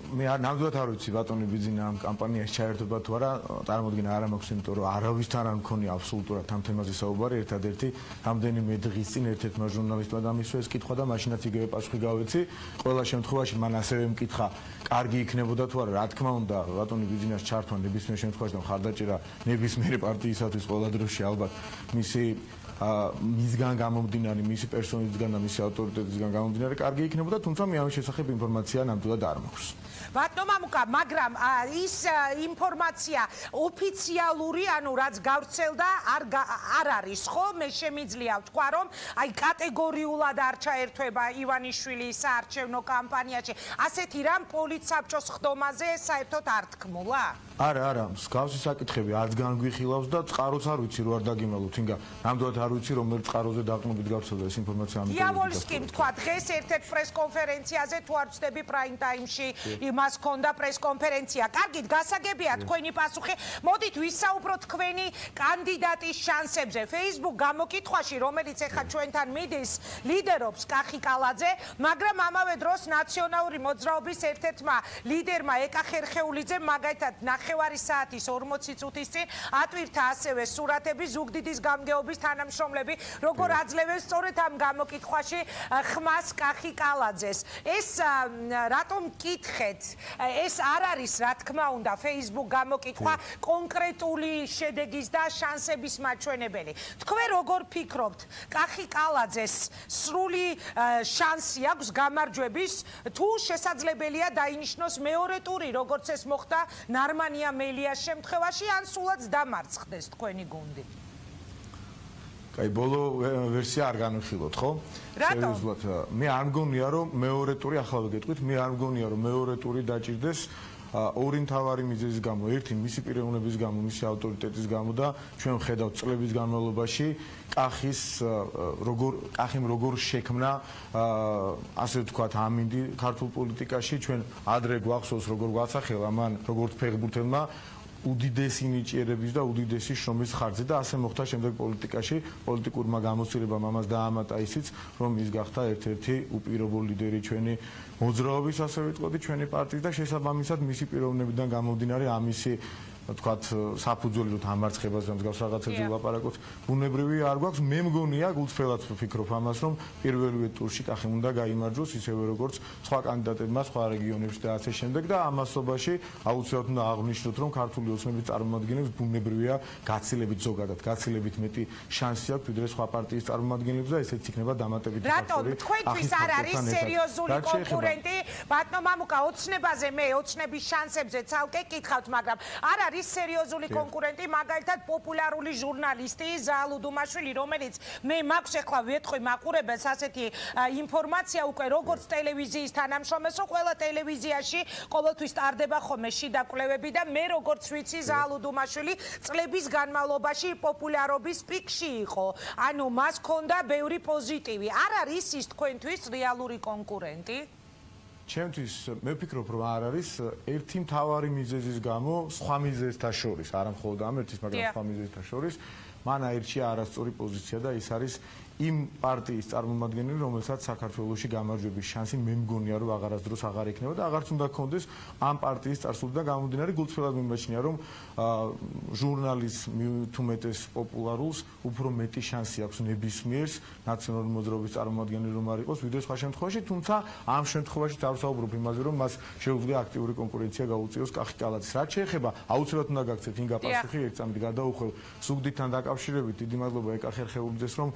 მე ნამდვილად არ ვიცი ბატონი ბიძინა ამ კამპანიაში ჩაერთვება თუ არა, წარმოუდგენა არ მაქვს, იმიტომ რომ არავისთან არ მქონია აბსოლუტურად ამ თემაზე საუბარი. ერთადერთი რამდენიმე დღის წინ ერთ-ერთმა ჟურნალისტმა დამისვა ეს კითხვა და მაშინაც იგივე პასუხი გავეცი. ყველა შემთხვევაში მან ასევე მკითხა, კარგი იქნებოდა თუ არა, რა თქმა უნდა, ბატონი ბიძინას ჩართვა ნებისმიერ შემთხვევაში და მხარდაჭერა ნებისმიერი პარტიისათვის ყველა დროში ალბათ მისგან გამომდინარე, მისი პერსონისგან და მისი ავტორიტეტისგან გამომდინარე კარგი იქნებოდა, თუმცა მე ამის შესახებ ინფორმაცია ნამდვილად არ მაქვს. ბატონო მამუკა, მაგრამ ის ინფორმაცია ოფიციალური, ანუ რაც გავრცელდა, არ არის, ხო? მე შემიძლია ვთქვა, რომ აი კატეგორიულად არ ჩაერთვება ივანიშვილი საარჩევნო კამპანიაში. ასეთი რამ პოლიცსაბჭოს ხდომაზე საერთოდ არ თქმულა? არა, მსგავსი საკითხები არც განგვიხილავს და წყაროც არ ვიცი რო არ დაგიმალოთ, ინგა ნამდვილად არ ვიცი რომელ წყაროზე დაყნობით გავრცელდა ეს ინფორმაცია ამ დიავოლსკიმ თქვა დღეს ერთ-ერთ პრესკონფერენციაზე თუ არ ვწდები პრაიმ ტაიმში მას ჰქონდა პრესკონფერენცია. კარგით, გასაგებია თქვენი პასუხი. მოდით ვისაუბროთ თქვენი კანდიდატის შანსებზე. Facebook გამოკითხვაში, რომელიც ახლა ჩვენთან მიდის, ლიდერობს კახი კალაძე, მაგრამ ამავე დროს ნაციონალური მოძრაობის ერთ-ერთმა ლიდერმა ეკა ხერხეულიძემ მაგალითად 9 საათის 40 წუთის წინ ატვირთა ასევე სურათები ზუგდიდის გამგეობის თანამშრომლები, როგორ აძლევენ სწორედ ამ გამოკითხვაში ხმას კახი კალაძეს. ეს რატომ კითხეთ? ეს არ არის, რა თქმა უნდა, Facebook გამოკითხვა კონკრეტული შედეგის და შანსების მაჩვენებელი. თქვენ როგორ ფიქრობთ, კახი კალაძეს სრული შანსი აქვს გამარჯვების, თუ შესაძლებელია დაინიშნოს მეორე ტური, როგორც ეს მოხდა ნარმანია მელიას შემთხვევაში, ან სულაც დამარცხდეს თქვენი გუნდი? აი, ბოლო ვერსია არ განვიხილოთ, ხო? სერიოზულად, მე არ მგონია, რომ მეორე ტური, ახლა ვიგეთყვით, მე არ მგონია, რომ მეორე ტური დაჭირდეს ორი მთავარი მიზეზის გამო. ერთი მისი პიროვნების გამო, მისი ავტორიტეტის გამო და ჩვენ ვხედავთ წლების განმავლობაში კახიმ როგორ შექმნა ასე ვთქვათ ამინდი ქართულ პოლიტიკაში. ჩვენ ადრე გვახსოვს როგორ გვაცახელა მან როგორც ფეხბურთელმა უდიდესი ნიჭიერების და უდიდესი შრომის ხარჯზე და ასე მოხდა შემდეგ პოლიტიკაში. პოლიტიკურმა გამოცდილებამ ამას დაამატა ისიც, რომ ის გახდა ერთ-ერთი უპირობო ლიდერი ჩვენი მოძრაობის, ასე ვიტყოდი, ჩვენი პარტიის და შესაბამისად მისი პიროვნებიდან გამომდინარე ამისი ვთქვათ საფუძველი რომ ამარცხებას განსგავს რაღაცებზე ვლაპარაკოთ, ბუნებრივი არ გვაქვს. მე მგონია, გულწრფელად ვფიქრობ ამას, რომ პირველივე ტურში კახიმ უნდა გაიმარჯვოს ისევე როგორც სხვა კანდიდატებმა სხვა რეგიონებში და ასე შემდეგ და ამასობაში აუცილებლად უნდა აღვნიშნოთ, რომ ქართული ოცნების წარმომადგენლებს ბუნებრივია გაცილებით ზოგადად, გაცილებით მეტი შანსი აქვს ვიდრე სხვა პარტიის წარმომადგენლებს და ესეც იქნება დამატებითი ფაქტორი. რატომ თქვენთვის არ არის სერიოზული კონკურენტი? ბატონო მამუკა, ოცნებაზე მე ოცნების შანსებზე ცალკე კითხავთ, მაგრამ არ არის სერიოზული კონკურენტი, მაგალითად პოპულარული ჟურნალისტი ზაალ უდუმაშვილი, რომელიც მე მაქვს ახლა ვეთქვი მაყურებელს ასეთი ინფორმაცია უკვე როგორც ტელევიზიის თანამშრომელს, რომ ყველა ტელევიზიაში ყოველთვის ტარდება ხოლმე შიდა კვლევები და მე როგორც ვიცი ზაალ უდუმაშვილი წლების განმავლობაში პოპულარობის პიკში იყო. ანუ მას ჰქონდა ბევრი პოზიტივი. არ არის ის თქვენთვის რეალური კონკურენტი? ჩემთვის მე ვფიქრობ, რომ არ არის ერთი მთავარი მიზეზის გამო სხვა მიზეზთა შორის, არა მხოლოდ ამ ერთის, მაგრამ სხვა მიზეზთა შორის მან აირჩია არასწორი პოზიცია და ის არის იმ პარტიის წარმომადგენელი, რომელსაც საქართველოში გამარჯვების შანსი მე მგონია, რომ აღარასდროს აღარ იქნება და აღარც უნდა გქონდეს ამ პარტიის წარსულიდან გამომდინარე. გულწრფელად მიმაჩნია, რომ ჟურნალისტს თუ მეტეს პოპულარულს უფრო მეტი შანსი აქვს ნებისმიერს ნაციონალური მოძრაობის წარმომადგენელი რომ არ იყოს, ვიდრე სხვა შემთხვევაში, თუმცა ამ შემთხვევაში დავსაუბრობ იმაზე, რომ მას შეუძლია აქტიური კონკურენცია გაუწიოს კახი კალაძეს. რაც შეეხება, აუცილებლად უნდა გაგცეთ ინგა პასუხი ერთ წამით გადაუხელ ზუგდიდთან დაკავშირებით. დიდი მადლობა ეკა ხერხეულიძეს, რომ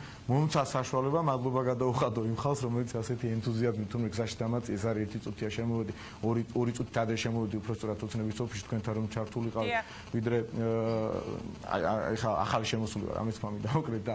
საშუალება, მადლობა გადაუხადო იმ ხალხს, რომელიც ასეთი ენთუზიაზმით თუნდაც გზაში დამაწი, ეს არის 1 წუთია შემოვედი, 2 წუთით ადრე შემოვედი უბრალოდ ოცნების ოფისში თქვენთან რომ ჩართულიყავ, ვიდრე ახლა ახალი შემოსული ვარ, ამის თქმა მინდა მოკრეთ და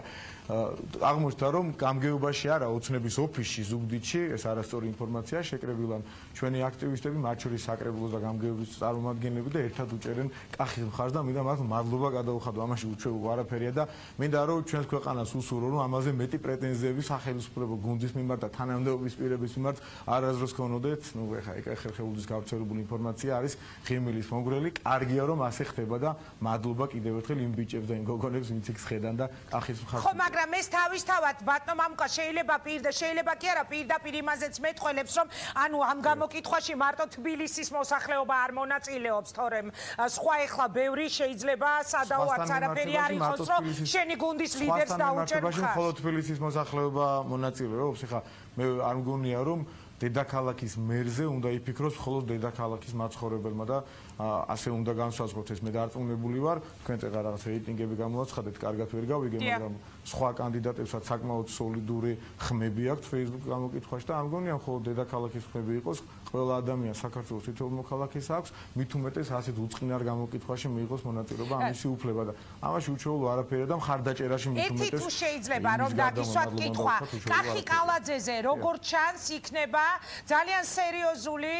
აღმოჩნდა რომ გამგეობაში არა ოცნების ოფისში ზუგდიდში ეს არასწორი ინფორმაცია შეკრებილან ჩვენი აქტივისტები, მათ შორის საკრებულოს და გამგეობის წარმომადგენლები და ერთად უჭერენ კახის მხარს და მინდა მათ მადლობა გადაუხადო, ამაში უჩვეულო არაფერია და მინდა რომ ჩვენს ქვეყანას უსურო რომ ამაზე მეტი პრეტენზიები სახელმწიფო გუნდის მიმართ და თანამდებობის პირების მიმართ არასდროს ქონოდეთ. ნუ ეხა ეკა ხერხეულიძის გავრცელებული ინფორმაცია არის ღიმილის მომგვრელი. კარგია რომ ასე ხდება და მადლობა კიდევ ერთხელ იმ ბიჭებს და იმ გოგონებს, ვინც იქ ხედან და კახის მხარს. ხო, მაგრამ ეს თავისთავად ბატონო მამუკა შეიძლება კი არა პირდაპირ იმაზეც მეტყველებს, რომ ანუ ამ გამოკითხვაში მარტო თბილისის მოსახლეობა არ მონაწილეობს, თორემ სხვა ეხლა ბევრი შეიძლება სადაოაც არაფერი არ იყოს, რომ შენი გუნდის ლიდერს დაუჭერ მხარს. თბილისის მოსახლეობა მონაწილეობს, ეხლა მე არ მგონია რომ დედაქალაქის მერზე უნდა იფიქროს მხოლოდ დედაქალაქის მაცხოვრებელმა და ასე უნდა განსაზღვროთ ეს. მე დარწმუნებული ვარ, თქვენ წეღა რაღაც რეიტინგები გამოაცხადეთ, კარგად ვერ გავიგე, მაგრამ სხვა კანდიდატებსაც საკმაოდ სოლიდური ხმები აქვთ Facebook გამოკითხვაში და არ მგონია მხოლოდ დედაქალაქის ხმები იყოს, ყველა ადამიან საქართველოს თითოეულ მოქალაქეს აქვს, მით უმეტეს ასეთ უწყინარ გამოკითხვაში მიიღოს მონაწილეობა, ამისი უფლება და ამაში უჩვეულო არაფერია და მხარდაჭერაში მით უმეტეს. ერთი თუ შეიძლება რომ დაგისვათ კითხვა, კახი კალაძეზე როგორ ჩანს იქნება ძალიან სერიოზული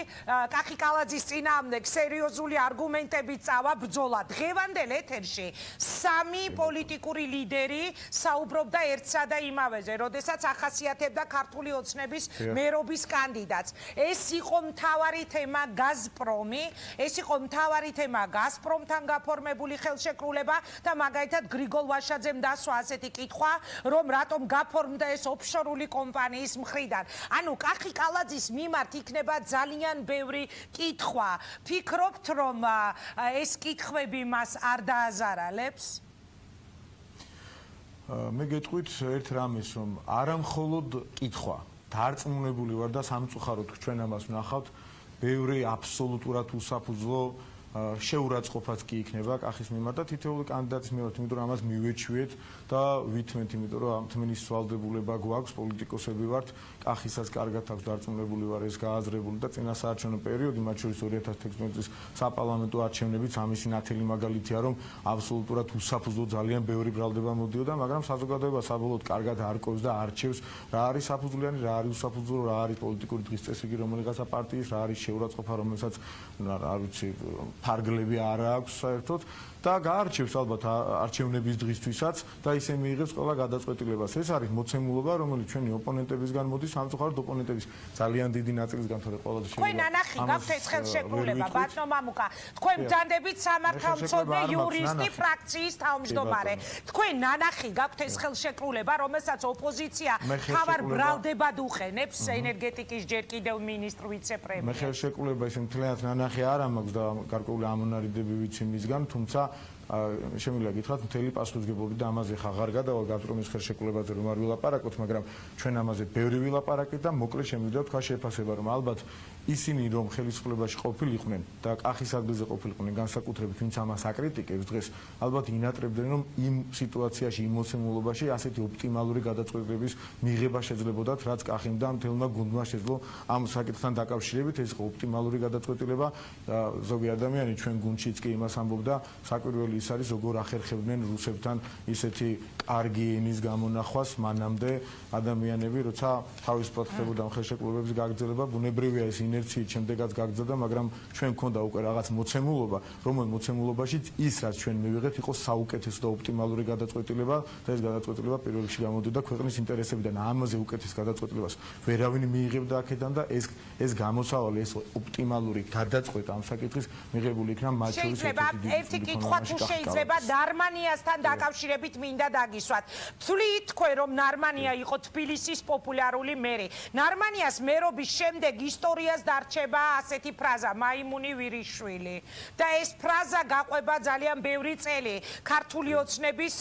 კახი კალაძის წინააღმდეგ სერიოზული არგუმენტები წავა ბრძოლა. დღევანდელ ეთერში 3 პოლიტიკური ლიდერი საუბრობდა ერთსა და იმავეზე, როდესაც ახასიათებდა ქართული ოცნების მერობის კანდიდატს. ეს იყო მთავარი თემა გაზპრომი, ეს იყო მთავარი თემა გაზპრომთან გაფორმებული ხელშეკრულება და მაგალითად გრიგოლ ვაშაძემ დასვა ასეთი კითხვა, რომ რატომ გაფორმდა ეს ოფშორული კომპანიის მხრიდან. ანუ კახი კალაძის მიმართ იქნება ძალიან ბევრი კითხვა. ფიქრობთ, რომ ეს კითხვები მას არ დააზარალებს? მე გეტყვით ერთ რამეს, რომ არა მხოლოდ კითხვა, დარწმუნებული ვარ და სამწუხაროდ ჩვენ ამას ვნახავთ, ბევრი აბსოლუტურად უსაფუძვლო შეურაცხყოფაც კი იქნება კახის მიმართ და თითოეული კანდიდატის მიმართ, იმიტომ რომ ამას მივეჩვიეთ და ვითმენთ, იმიტომ რომ ამ თმენის სვალდებულება გვაქვს, პოლიტიკოსები ვართ, კახისაც კარგად აქვს დარწმუნებული ვარ ეს გააზრებული და წინასაარჩევნო პერიოდი, მათ შორის 2016 წლის საპარლამენტო არჩევნებიც ამისი ნათელი მაგალითია, რომ აბსოლუტურად უსაფუძვლო ძალიან ბევრი ბრალდება მოდიოდა, მაგრამ საზოგადოება საბოლოოდ კარგად არკვევს და არჩევს რა არის საფუძვლიანი, რა არის უსაფუძვლო, რა არის პოლიტიკური დღის წესრიგი რომელიღაცა პარტიის, რა არის შეურაცხყოფა, რომელსაც არ ვიცი ფარგლები არ აქვს საერთოდ და გაარჩევს ალბათ არჩევნების დღისთვისაც და ისე მიიღებს ყველა გადაწყვეტილებას. ეს არის მოცემულობა, რომელიც ჩვენი ოპონენტებისგან მოდის, სამწუხაროდ ოპონენტების ძალიან დიდი ნაწილისგან, თორე ყველაზე შეიძლება. თქვენ ნანახი გაქვთ ეს ხელშეკრულება, ბატონო მამუკა. თქვენ ბრძანდებით სამართალმცოდნე იურისტი ფრაქციის თავმჯდომარე. თქვენ ნანახი გაქვთ ეს ხელშეკრულება, რომელსაც ოპოზიცია თავარ ბრალდებად უყენებს ენერგეტიკის ჯერ კიდევ მინისტრ ვიცე-პრემიერ. მე ხელშეკრულება ისე მთლიანად ნანახი არ მაქვს და გარკვეული ამონარიდები ვიცი მისგან, თუმცა შემიძლია გითხრათ მთელი პასუხისმგებლობით და ამაზე ხა აღარ გადავალ გაზპრომის ხელშეკრულებაზე რომ არ ვილაპარაკოთ, მაგრამ ჩვენ ამაზე ბევრი ვილაპარაკეთ და მოკლედ შემიძლია თქვა შეფასება, რომ ალბათ ისინი რომ ხელისუფლებაში ყოფილიყვნენ და კახის ადგილზე ყოფილიყვნენ განსაკუთრებით ვინც ამას აკრიტიკებს დღეს, ალბათ ინატრებდნენ რომ იმ სიტუაციაში, იმ მოცემულობაში ასეთი ოპტიმალური გადაწყვეტილების მიღება შეძლებოდათ, რაც კახიმ და მთელმა გუნდმა შეძლო ამ საკითხთან დაკავშირებით, ეს იყო ოპტიმალური გადაწყვეტილება. ზოგი ადამიანი ჩვენ გუნდშიც კი იმას ამბობდა, საკვირველი ის არის როგორ ახერხებდნენ რუსებთან ისეთი კარგი ენის გამონახვას მანამდე ადამიანები, როცა თავისუფლად ხდებოდა ამ ხელშეკრულებების გაგრძელება, ბუნებრივია ეს ინერციით შემდეგაც გაგრძელდა, მაგრამ ჩვენ გვქონდა უკვე რაღაც მოცემულობა, რომელიც მოცემულობაშიც ის რაც ჩვენ მივიღეთ იყო საუკეთესო და ოპტიმალური გადაწყვეტილება და ეს გადაწყვეტილება პირველ რიგში გამოდიოდა ქვეყნის ინტერესებიდან. ამაზე უკეთეს გადაწყვეტილებას ვერავინ მიიღებდა აქედან და ეს გამოსავალი, ეს ოპტიმალური გადაწყვეტა ამ საკითხის მიღებული იქნა მათ შორის ერთი კითხვა თუ შეიძლება ნარმანიასთან დაკავშირებით მინდა დაგისვათ. თვლით თქვენ რომ ნარმანია იყო თბილისის პოპულარული მერი. ნარმანიას მერობის შემდეგ ისტორიას დარჩება ასეთი ფრაზა მაიმუნი ვირიშვილი და ეს ფრაზა გაყვება ძალიან ბევრი წელი ქართული ოცნების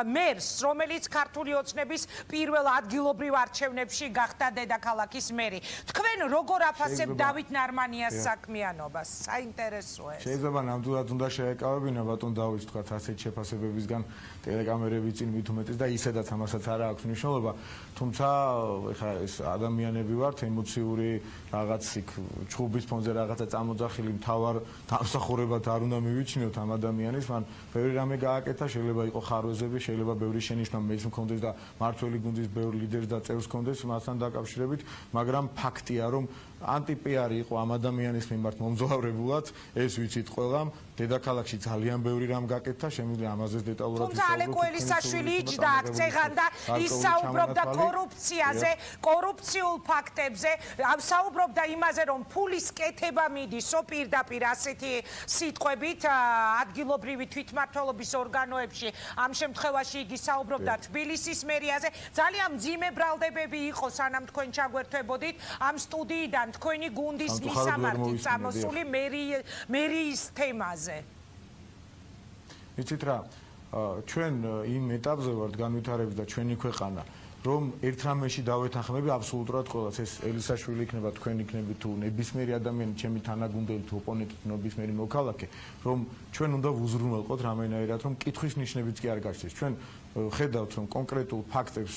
მერს, რომელიც ქართული ოცნების პირველ ადგილობრივ არჩევნებში გახდა დედაქალაქის მერი. თქვენ როგორ აფასებთ დავით ნარმანიას საქმიანობას? საინტერესოა. შეიძლება ნამდვილად უნდა შეეკავებინა ბატონ დავით თქვათ ასეთ შეფასებებისგან ტელეკამერები წინ მით უმეტეს და ისედაც ამასაც არ აქვს მნიშვნელობა. თუმცა ეხლა ეს ადამიანები ვართ ემოციური რაღაც იქ ჩხუბის ფონზე რაღაცა წამოძახილი მთავარ დამსახურებად არ უნდა მივიჩნიოთ ამ ადამიანის, მან ბევრი რამე გააკეთა, შეიძლება იყო ხარვეზები, შეიძლება ბევრი შენიშვნა მეც მქონდეს და მართველი გუნდის ბევრი ლიდერს და წევრს მქონდეს მასთან დაკავშირებით, მაგრამ ფაქტია რომ ანტიპიარი იყო ამ ადამიანის მიმართ მომძლავრებულად, ეს ვიცით ყველამ. დედაქალაქში ძალიან ბევრი რამ გაკეთდა, შემიძლია ამაზეც დეტალურად ვისაუბროთ. თუმცა ალეკო ელისაშვილი იჯდა აქცევან და ის საუბრობდა კორუფციაზე, კორუფციულ ფაქტებზე, საუბრობდა იმაზე, რომ ფულის კეთება მიდისო პირდაპირ ასეთი სიტყვებით ადგილობრივი თვითმმართველობის ორგანოებში. ამ შემთხვევაში იგი საუბრობდა თბილისის მერიაზე. ძალიან მძიმე ბრალდებები იყო, სანამ თქვენ ჩაგვერთვებოდით ამ სტუდიიდან თქვენი გუნდის მისამართით წამოსული მერიის თემაზე. იცით რა, ჩვენ იმ ეტაპზე ვართ განვითარების და ჩვენი ქვეყანა, რომ ერთ რამეში დავეთანხმები აბსოლუტურად ყველას, ეს ელისაშვილი იქნება, თქვენ იქნებით თუ ნებისმიერი ადამიანი, ჩემი თანაგუნდელი თუ ოპონენტი თუ ნებისმიერი მოქალაქე, რომ ჩვენ უნდა ვუზრუნველყოთ რამენაირად, რომ კითხვის ნიშნებიც კი არ გაჩნდეს. ჩვენ ხედავთ, რომ კონკრეტულ ფაქტებს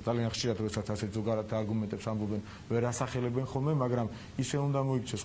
ძალიან ხშირად როდესაც ასეთ ზოგადად არგუმენტებს ამბობენ, ვერ ასახელებენ ხოლმე, მაგრამ ისე უნდა მოიქცეს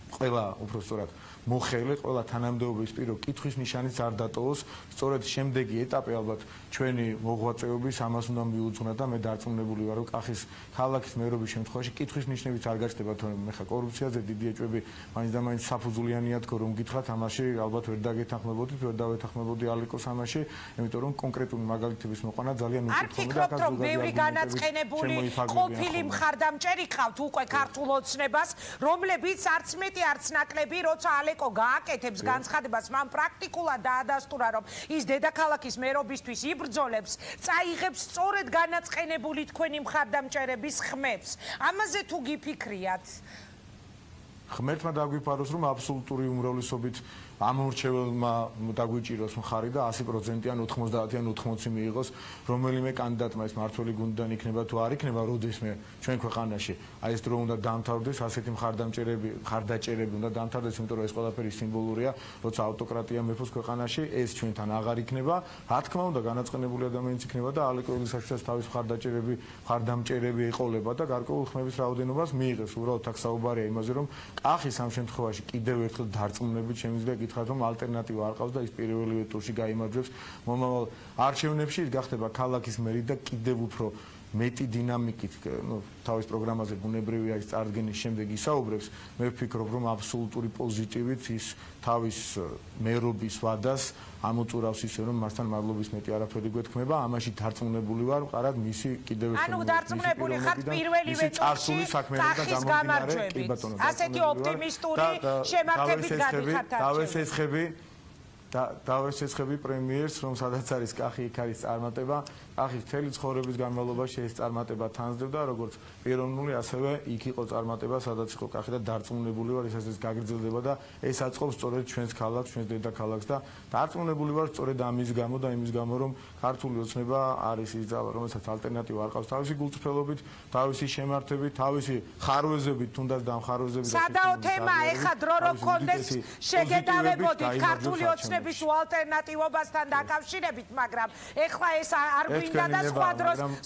ყველა უბრალოდ მოხელე, ყველა თანამდებობის პირო კითხვის ნიშანიც არ დატოვოს. სწორედ შემდეგი ეტაპი ალბათ ჩვენი მოღვაწეობის ამას უნდა მიუძღვნა და მე დარწმუნებული ვარ, რომ კახის ქალაქის მერობის შემთხვევაში კითხვის ნიშნებიც არ გაჩნდება, თორემ მე ხა კორუფციაზე დიდი ეჭვები მაინც და მაინც საფუძვლიანია თქო რომ გითხრათ, ამაში ალბათ ვერ დაგეთანხმებოდით, ვერ დავეთანხმებოდი ალეკოს ამაში, იმიტომ რომ კონკრეტული მაგალითების მოყვანა ძალიან არ ფიქრობთ, რომ ბევრი განაწყენებული ყოფილი მხარდამჭერი ყავთ უკვე ქართულ ოცნებას, რომლებიც არც მეტი არც ნაკლები, როცა ალეკო გააკეთებს განცხადებას, მან პრაქტიკულად დაადასტურა, რომ ის დედაქალაქის მერობისთვის იბრძოლებს, წაიღებს სწორედ განაწყენებული თქვენი მხარდამჭერების ხმებს. ამაზე თუ გიფიქრიათ? ხმერთმა დაგვიფაროს, რომ აბსოლუტური უმრავლესობით ამორჩეველმა დაგვიჭიროს მხარი და 100% ან 90 ან 80 მიიღოს რომელიმე კანდიდატმა ეს მართველი გუნდიდან იქნება თუ არ იქნება, როდესმე ჩვენ ქვეყანაში აი ეს დრო უნდა დამთავრდეს, ასეთი მხარდაჭერები უნდა დამთავრდეს, იმიტომ რომ ეს ყველაფერი სიმბოლურია, როცა ავტოკრატია მეფობს ქვეყანაში, ეს ჩვენთან აღარ იქნება. რა თქმა უნდა, განაწყენებული ადამიანიც იქნება და ალეკო ელისაშვილს თავის მხარდამჭერები ეყოლება და გარკვეულ ხმების რაოდენობას მიიღებს. უბრალოდ აქ საუბარია იმაზე, რომ კახის ამ შემთხვევაში კიდევ ერთხელ დარწმუნებით შემიძლია გითხრათ, რომ ალტერნატივა არ ყავს და ის პირველივე ტურში გაიმარჯვებს მომავალ არჩევნებში, ის გახდება ქალაქის მერი და კიდევ უფრო მეტი დინამიკით, თავის პროგრამაზე ბუნებრივია ის წარდგენის შემდეგ ისაუბრებს. მე ვფიქრობ, რომ აბსოლუტური პოზიტივით ის თავის მერობის ვადას ამოწურავს ისე, რომ მასთან მადლობის მეტი არაფერი გვეთქმება. ამაში დარწმუნებული ვარ, მყარად მისი კიდევ ერთი ანუ დარწმუნებული ხართ პირველივე ტურში კახის გამარჯვებით. ასეთი ოპტიმისტური შემართებით გადიხართ. დავესეცხები პრემიერს, რომ სადაც არის კახი, იქ არის წარმატება. კახის მთელი ცხოვრების განმავლობაში ეს წარმატება თანსდებდა, როგორც პიროვნული, ასევე იქ იყო წარმატება, სადაც იყო კახი და დარწმუნებული ვარ, ეს გაგრძელდება და ეს აწყობს სწორედ ჩვენს ქალაქს, ჩვენს დედაქალაქს და დარწმუნებული ვარ სწორედ ამის გამო და იმის გამო, რომ ქართული ოცნება არის ის ძალა, რომელსაც ალტერნატივა არ ყავს თავისი გულწრფელობით, თავისი შემართებით, თავისი ხარვეზებით, თუნდაც დამხარვეზებით. სადაო თემა, ეხა დრო რო გქონდეს, შეგედავებოდით ქართული ოცნების ალტერნატივობასთან დაკავშირებით, მაგრამ ეხლა ეს არ გვინდა და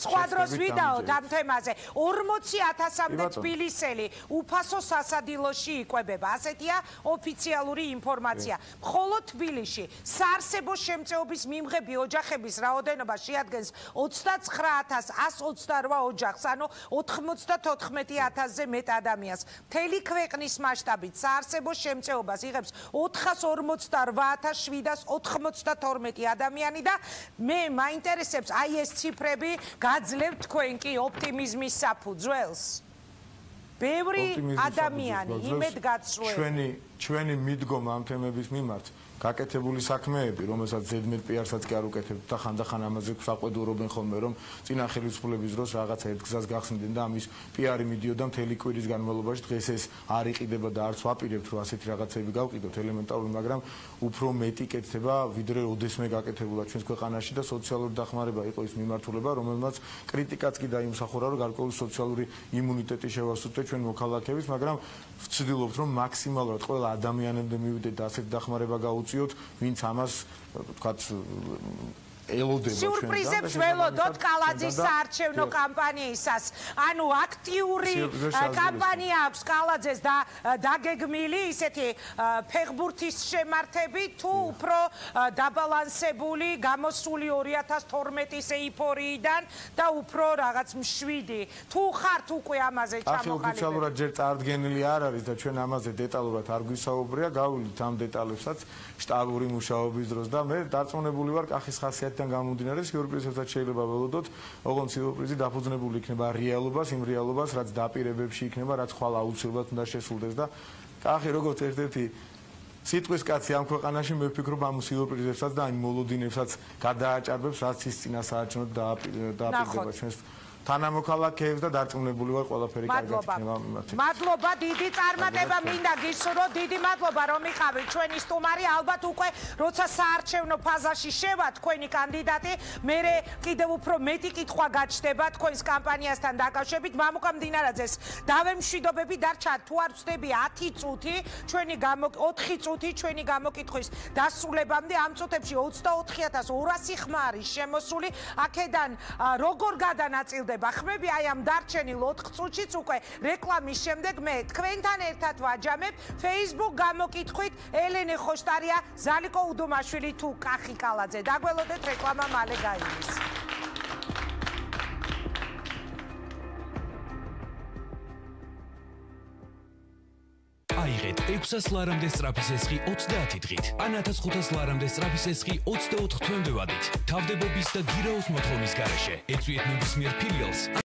სხვა დროს ვიდაოთ ამ თემაზე. 40,000-მდე თბილისელი უფასო სასადილოში იკვებება. ასეთია ოფიციალური ინფორმაცია. მხოლოდ თბილისში საარსებო შემწეობის მიმღები ოჯახების რაოდენობა შეადგენს 29,128 ოჯახს, ანუ 94,000-ზე მეტ ადამიანს. მთელი ქვეყნის მასშტაბით საარსებო შემწეობას იღებს 448,792 ადამიანი და მე მაინტერესებს აი ეს ციფრები გაძლევთ თქვენ კი ოპტიმიზმის საფუძველს? ბევრი ადამიანი იმედგაცრუებული. ჩვენი მიდგომა ამ თემების მიმართ გაკეთებული საქმეები, რომელსაც ზედმეტ პიარსაც კი არ უკეთებთ და ხანდახან ამაზე საყვედურობენ ხოლმე, რომ წინა ხელისუფლების დროს რაღაცა ერთ გზას გახსნდნენ და ამის პიარი მიდიოდა მთელი კვირის განმავლობაში. დღეს ეს არ იყიდება და არც ვაპირებთ, რომ ასეთი რაღაცები გავყიდოთ ელემენტარული, მაგრამ უფრო მეტი კეთდება, ვიდრე ოდესმე გაკეთებულა ჩვენს ქვეყანაში და სოციალური დახმარება იყო ის მიმართულება, რომელმაც კრიტიკაც კი დაიმსახურა, რომ გარკვეული სოციალური იმუნიტეტი შევასრულეთ ჩვენ მოქალაქეებს, მაგრამ ვცდილობთ, რომ მაქსიმალურად ყველა ადამიანამდე მივიდეთ და ასეთი დახმარება გაუწიოთ, ვინც ამას თქვათ ელოდება ჩვენ. სიურპრიზებს ველოდოთ კალაძის საარჩევნო კამპანიისას. ანუ აქტიური კამპანია აქვს კალაძეს და დაგეგმილი ისეთი ფეხბურთის შემართებით თუ უფრო დაბალანსებული გამოსული 2012-ის ეიფორიიდან და უფრო რაღაც მშვიდი. თუ ხართ უკვე ამაზე ჩამოყალიბებული? ოფიციალურად ჯერ წარდგენილი არ არის და ჩვენ ამაზე დეტალურად არ გვისაუბრია, გავვლით ამ დეტალებსაც შტაბური მუშაობის დროს და მე დარწმუნებული ვარ კახის ხასიათიდან გამომდინარე სიურპრიზებსაც შეიძლება ველოდოთ, ოღონდ სიურპრიზი დაფუძნებული იქნება რეალობას, იმ რეალობას, რაც დაპირებებში იქნება, რაც ხვალ აუცილებლად უნდა შესრულდეს და კახი როგორც ერთ-ერთი სიტყვის კაცი ამ ქვეყანაში მე ვფიქრობ ამ სიურპრიზებსაც და იმ მოლოდინებსაც გადააჭარბებს, რაც ის წინასაარჩევნოდ დააპირდება ჩვენს თანამოქალაქეებს და დარწმუნებული ვარ ყველაფერი კარგად იქნება. მადლობა, დიდი წარმატება მინდა გისურვოთ, დიდი მადლობა რომ იყავით ჩვენი სტუმარი. ალბათ უკვე როცა საარჩევნო ფაზაში შევა თქვენი კანდიდატი, მე კიდევ უფრო მეტი კითხვა გაჩნდება თქვენს კამპანიასთან დაკავშირებით. მამუკა მდინარაძეს დავემშვიდობები, დარჩა თუ არ ვწდები 10 წუთი, 4 წუთი ჩვენი გამოკითხვის დასრულებამდე. ამ წუთებში 24,200 ხმა არის შემოსული. აქედან როგორ გადანაწილდება ხმები აი ამ დარჩენილ 4 წუთშიც უკვე რეკლამის შემდეგ მე თქვენთან ერთად ვაჯამებ Facebook გამოკითხვით ელენე ხოშტარია, ზალიკო უდომაშვილი თუ კახი კალაძე. დაგველოდეთ რეკლამა მალე გაივლის. აიღეთ 600 ლარამდე სწრაფი სესხი 30 დღით, ან 1500 ლარამდე სწრაფი სესხი 24 თვემდე ვადით. თავდებობის და გირაოს მოთხოვნის გარეშე ეწვიეთ ნებისმიერ ფილიალს